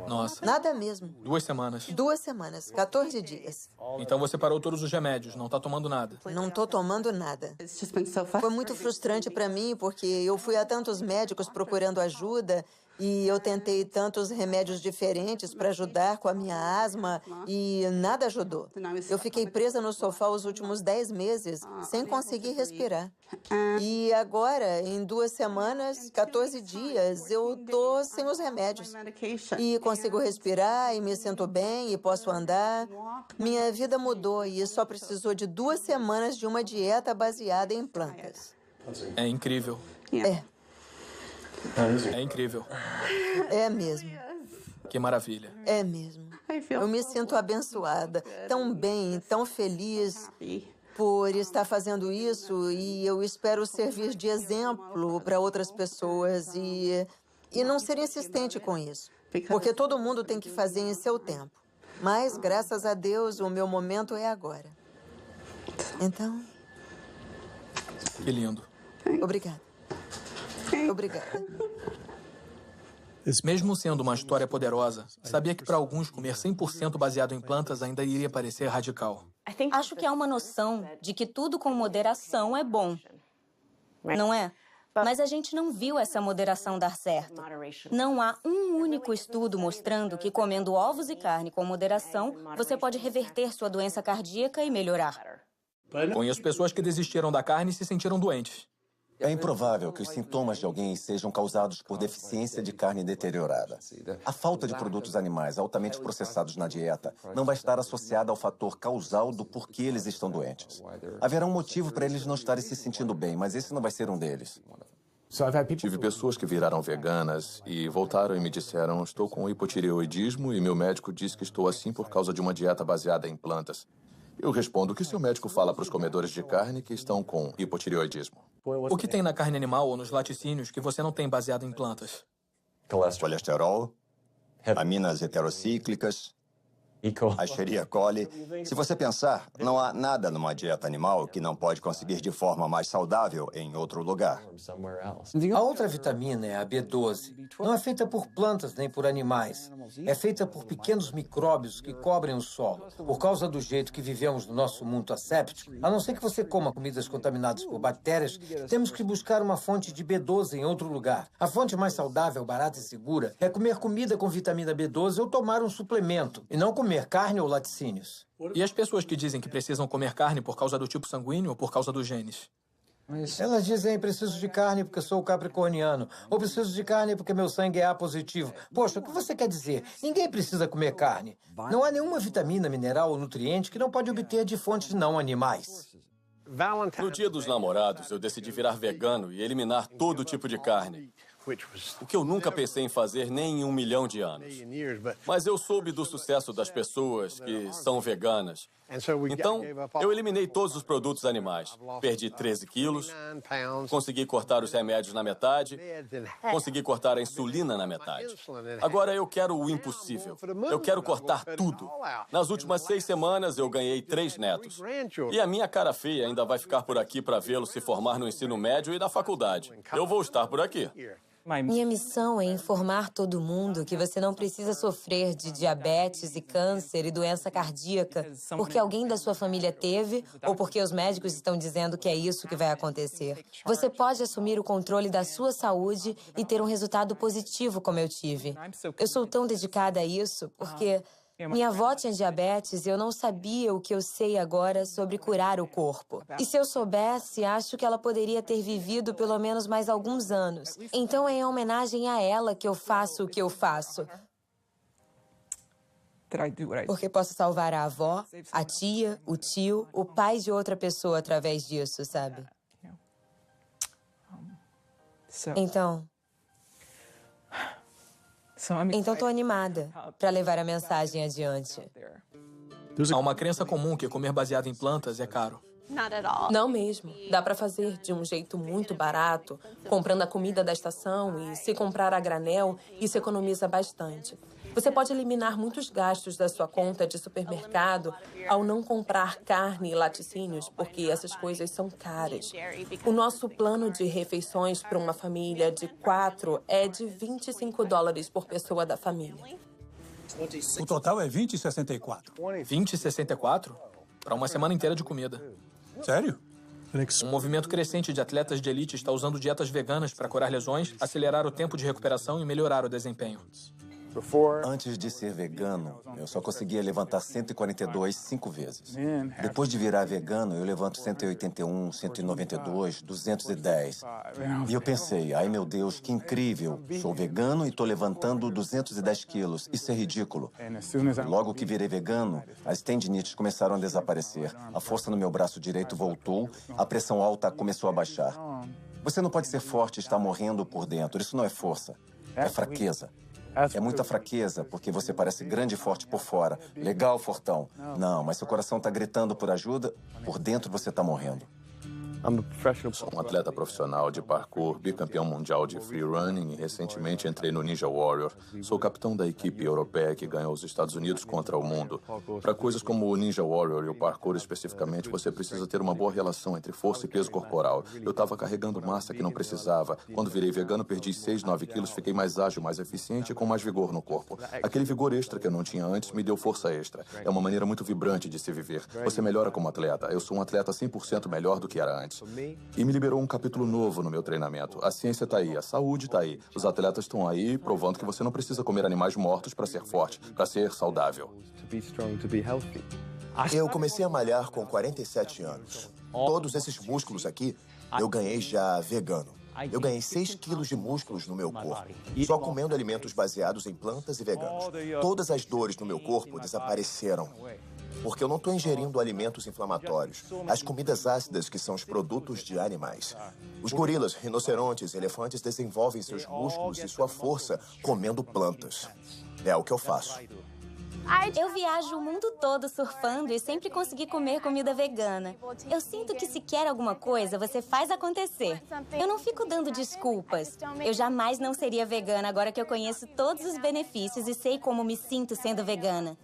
Nossa. Nada mesmo. 2 semanas. 2 semanas, 14 dias. Então você parou todos os remédios, não tá tomando nada. Não tô tomando nada. Foi muito frustrante para mim, porque eu fui a tantos médicos procurando ajuda e eu tentei tantos remédios diferentes para ajudar com a minha asma e nada ajudou. Eu fiquei presa no sofá os últimos 10 meses, sem conseguir respirar. E agora, em 2 semanas, 14 dias, eu tô sem os remédios. E consigo respirar e me sinto bem e posso andar. Minha vida mudou e só precisou de 2 semanas de uma dieta baseada em plantas. É incrível. É incrível. É mesmo. Que maravilha. É mesmo. Eu me sinto abençoada, tão bem, tão feliz por estar fazendo isso e eu espero servir de exemplo para outras pessoas e não ser insistente com isso, porque todo mundo tem que fazer em seu tempo. Mas, graças a Deus, o meu momento é agora. Então... Que lindo. Obrigada. Obrigada. Mesmo sendo uma história poderosa, sabia que para alguns comer 100% baseado em plantas ainda iria parecer radical. Acho que há uma noção de que tudo com moderação é bom, não é? Mas a gente não viu essa moderação dar certo. Não há um único estudo mostrando que comendo ovos e carne com moderação, você pode reverter sua doença cardíaca e melhorar. Conheço pessoas que desistiram da carne e se sentiram doentes. É improvável que os sintomas de alguém sejam causados por deficiência de carne deteriorada. A falta de produtos animais altamente processados na dieta não vai estar associada ao fator causal do porquê eles estão doentes. Haverá um motivo para eles não estarem se sentindo bem, mas esse não vai ser um deles. Tive pessoas que viraram veganas e voltaram e me disseram: estou com hipotireoidismo e meu médico disse que estou assim por causa de uma dieta baseada em plantas. Eu respondo: o que seu médico fala para os comedores de carne que estão com hipotireoidismo? O que tem na carne animal ou nos laticínios que você não tem baseado em plantas? Colesterol, aminas heterocíclicas, a Escherichia coli. Se você pensar, não há nada numa dieta animal que não pode conseguir de forma mais saudável em outro lugar. A outra vitamina é a B12. Não é feita por plantas nem por animais. É feita por pequenos micróbios que cobrem o solo. Por causa do jeito que vivemos no nosso mundo asséptico, a não ser que você coma comidas contaminadas por bactérias, temos que buscar uma fonte de B12 em outro lugar. A fonte mais saudável, barata e segura é comer comida com vitamina B12 ou tomar um suplemento, e não comer carne ou laticínios. E as pessoas que dizem que precisam comer carne por causa do tipo sanguíneo ou por causa dos genes? Elas dizem: preciso de carne porque sou capricorniano, ou preciso de carne porque meu sangue é A positivo. Poxa, o que você quer dizer? Ninguém precisa comer carne. Não há nenhuma vitamina, mineral ou nutriente que não pode obter de fontes não animais. No Dia dos Namorados, eu decidi virar vegano e eliminar todo tipo de carne. O que eu nunca pensei em fazer nem em 1 milhão de anos. Mas eu soube do sucesso das pessoas que são veganas. Então, eu eliminei todos os produtos animais. Perdi 13 quilos, consegui cortar os remédios na metade, consegui cortar a insulina na metade. Agora eu quero o impossível. Eu quero cortar tudo. Nas últimas 6 semanas, eu ganhei 3 netos. E a minha cara feia ainda vai ficar por aqui para vê-lo se formar no ensino médio e na faculdade. Eu vou estar por aqui. Minha missão é informar todo mundo que você não precisa sofrer de diabetes e câncer e doença cardíaca porque alguém da sua família teve ou porque os médicos estão dizendo que é isso que vai acontecer. Você pode assumir o controle da sua saúde e ter um resultado positivo como eu tive. Eu sou tão dedicada a isso porque minha avó tinha diabetes e eu não sabia o que eu sei agora sobre curar o corpo. E se eu soubesse, acho que ela poderia ter vivido pelo menos mais alguns anos. Então é em homenagem a ela que eu faço o que eu faço. Porque posso salvar a avó, a tia, o tio, o pai de outra pessoa através disso, sabe? Então, tô animada para levar a mensagem adiante. Há uma crença comum que comer baseado em plantas é caro. Não mesmo. Dá para fazer de um jeito muito barato, comprando a comida da estação e se comprar a granel, isso economiza bastante. Você pode eliminar muitos gastos da sua conta de supermercado ao não comprar carne e laticínios, porque essas coisas são caras. O nosso plano de refeições para uma família de 4 é de $25 por pessoa da família. O total é 20,64. 20,64? Para uma semana inteira de comida. Sério? Um movimento crescente de atletas de elite está usando dietas veganas para curar lesões, acelerar o tempo de recuperação e melhorar o desempenho. Antes de ser vegano, eu só conseguia levantar 142 5 vezes. Depois de virar vegano, eu levanto 181, 192, 210. E eu pensei, ai meu Deus, que incrível. Sou vegano e estou levantando 210 quilos. Isso é ridículo. Logo que virei vegano, as tendinites começaram a desaparecer. A força no meu braço direito voltou, a pressão alta começou a baixar. Você não pode ser forte e estar morrendo por dentro. Isso não é força, é fraqueza. É muita fraqueza, porque você parece grande e forte por fora. Legal, fortão. Não, mas seu coração está gritando por ajuda, por dentro você está morrendo. Sou um atleta profissional de parkour, bicampeão mundial de free running e recentemente entrei no Ninja Warrior. Sou capitão da equipe europeia que ganhou os Estados Unidos contra o mundo. Para coisas como o Ninja Warrior e o parkour especificamente, você precisa ter uma boa relação entre força e peso corporal. Eu estava carregando massa que não precisava. Quando virei vegano, perdi 6, 9 quilos, fiquei mais ágil, mais eficiente e com mais vigor no corpo. Aquele vigor extra que eu não tinha antes me deu força extra. É uma maneira muito vibrante de se viver. Você melhora como atleta. Eu sou um atleta 100% melhor do que era antes. E me liberou um capítulo novo no meu treinamento. A ciência está aí, a saúde está aí. Os atletas estão aí provando que você não precisa comer animais mortos para ser forte, para ser saudável. Eu comecei a malhar com 47 anos. Todos esses músculos aqui, eu ganhei já vegano. Eu ganhei 6 quilos de músculos no meu corpo, só comendo alimentos baseados em plantas e veganos. Todas as dores no meu corpo desapareceram. Porque eu não estou ingerindo alimentos inflamatórios. As comidas ácidas, que são os produtos de animais. Os gorilas, rinocerontes, elefantes desenvolvem seus músculos e sua força comendo plantas. É o que eu faço. Eu viajo o mundo todo surfando e sempre consegui comer comida vegana. Eu sinto que se quer alguma coisa, você faz acontecer. Eu não fico dando desculpas. Eu jamais não seria vegana agora que eu conheço todos os benefícios e sei como me sinto sendo vegana.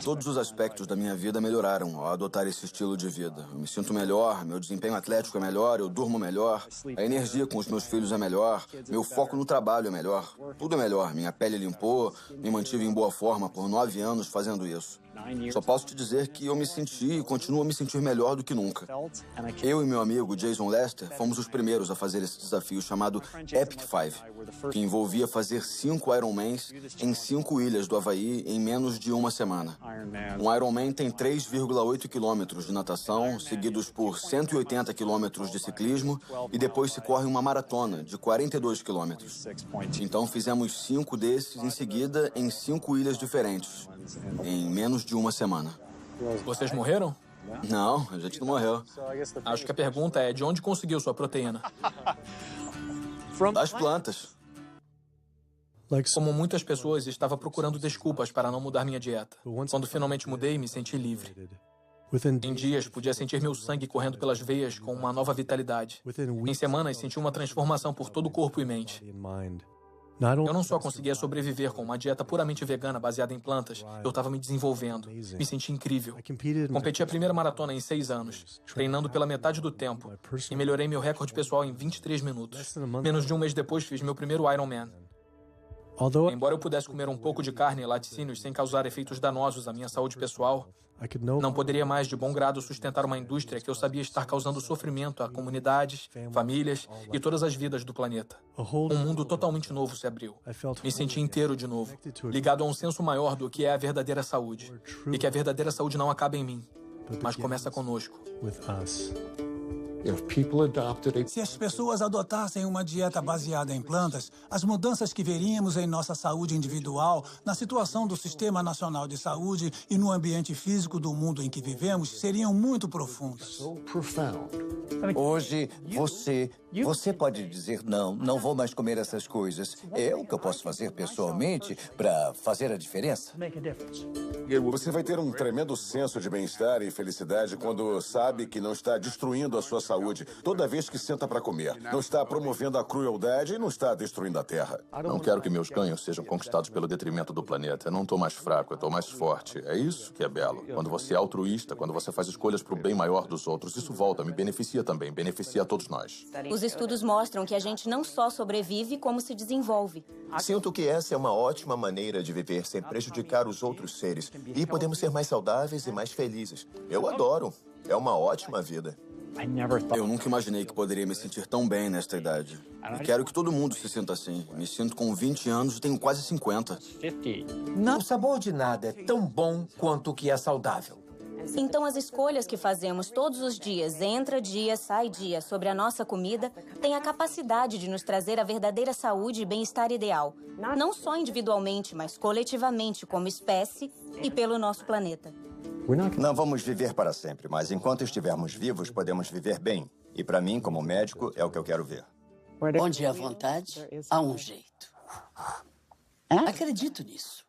Todos os aspectos da minha vida melhoraram ao adotar esse estilo de vida. Eu me sinto melhor, meu desempenho atlético é melhor, eu durmo melhor, a energia com os meus filhos é melhor, meu foco no trabalho é melhor. Tudo é melhor. Minha pele limpou, me mantive em boa forma por 9 anos fazendo isso. Só posso te dizer que eu me senti e continuo a me sentir melhor do que nunca. Eu e meu amigo Jason Lester fomos os primeiros a fazer esse desafio chamado Epic 5, que envolvia fazer 5 Ironmans em 5 ilhas do Havaí em menos de uma semana. Um Ironman tem 3,8 quilômetros de natação, seguidos por 180 quilômetros de ciclismo, e depois se corre uma maratona de 42 quilômetros. Então fizemos 5 desses em seguida em 5 ilhas diferentes, em menos de uma semana. Vocês morreram? Não, a gente não morreu. Acho que a pergunta é de onde conseguiu sua proteína? Das plantas. Como muitas pessoas, estava procurando desculpas para não mudar minha dieta. Quando finalmente mudei, me senti livre. Em dias, podia sentir meu sangue correndo pelas veias com uma nova vitalidade. Em semanas, senti uma transformação por todo o corpo e mente. Eu não só conseguia sobreviver com uma dieta puramente vegana baseada em plantas, eu estava me desenvolvendo. Me senti incrível. Competi a primeira maratona em 6 anos, treinando pela metade do tempo, e melhorei meu recorde pessoal em 23 minutos. Menos de um mês depois, fiz meu primeiro Ironman. Embora eu pudesse comer um pouco de carne e laticínios sem causar efeitos danosos à minha saúde pessoal, não poderia mais de bom grado sustentar uma indústria que eu sabia estar causando sofrimento a comunidades, famílias e todas as vidas do planeta. Um mundo totalmente novo se abriu. Me senti inteiro de novo, ligado a um senso maior do que é a verdadeira saúde. E que a verdadeira saúde não acaba em mim, mas começa conosco. Se as pessoas adotassem uma dieta baseada em plantas, as mudanças que veríamos em nossa saúde individual, na situação do Sistema Nacional de Saúde e no ambiente físico do mundo em que vivemos seriam muito profundas. Hoje, você pode dizer não vou mais comer essas coisas. É o que eu posso fazer pessoalmente para fazer a diferença. Você vai ter um tremendo senso de bem-estar e felicidade quando sabe que não está destruindo a sua saúde toda vez que senta para comer. Não está promovendo a crueldade e não está destruindo a terra. Não quero que meus ganhos sejam conquistados pelo detrimento do planeta. Eu não estou mais fraco, eu estou mais forte. É isso que é belo. Quando você é altruísta, quando você faz escolhas para o bem maior dos outros, isso volta, me beneficia também, beneficia a todos nós. Os estudos mostram que a gente não só sobrevive, como se desenvolve. Sinto que essa é uma ótima maneira de viver sem prejudicar os outros seres. E podemos ser mais saudáveis e mais felizes. Eu adoro. É uma ótima vida. Eu nunca imaginei que poderia me sentir tão bem nesta idade. E quero que todo mundo se sinta assim. Me sinto com 20 anos e tenho quase 50. O sabor de nada é tão bom quanto o que é saudável. Então, as escolhas que fazemos todos os dias, entra dia, sai dia, sobre a nossa comida, têm a capacidade de nos trazer a verdadeira saúde e bem-estar ideal. Não só individualmente, mas coletivamente, como espécie e pelo nosso planeta. Não vamos viver para sempre, mas enquanto estivermos vivos, podemos viver bem. E para mim, como médico, é o que eu quero ver. Onde há vontade, há um jeito. Acredito nisso.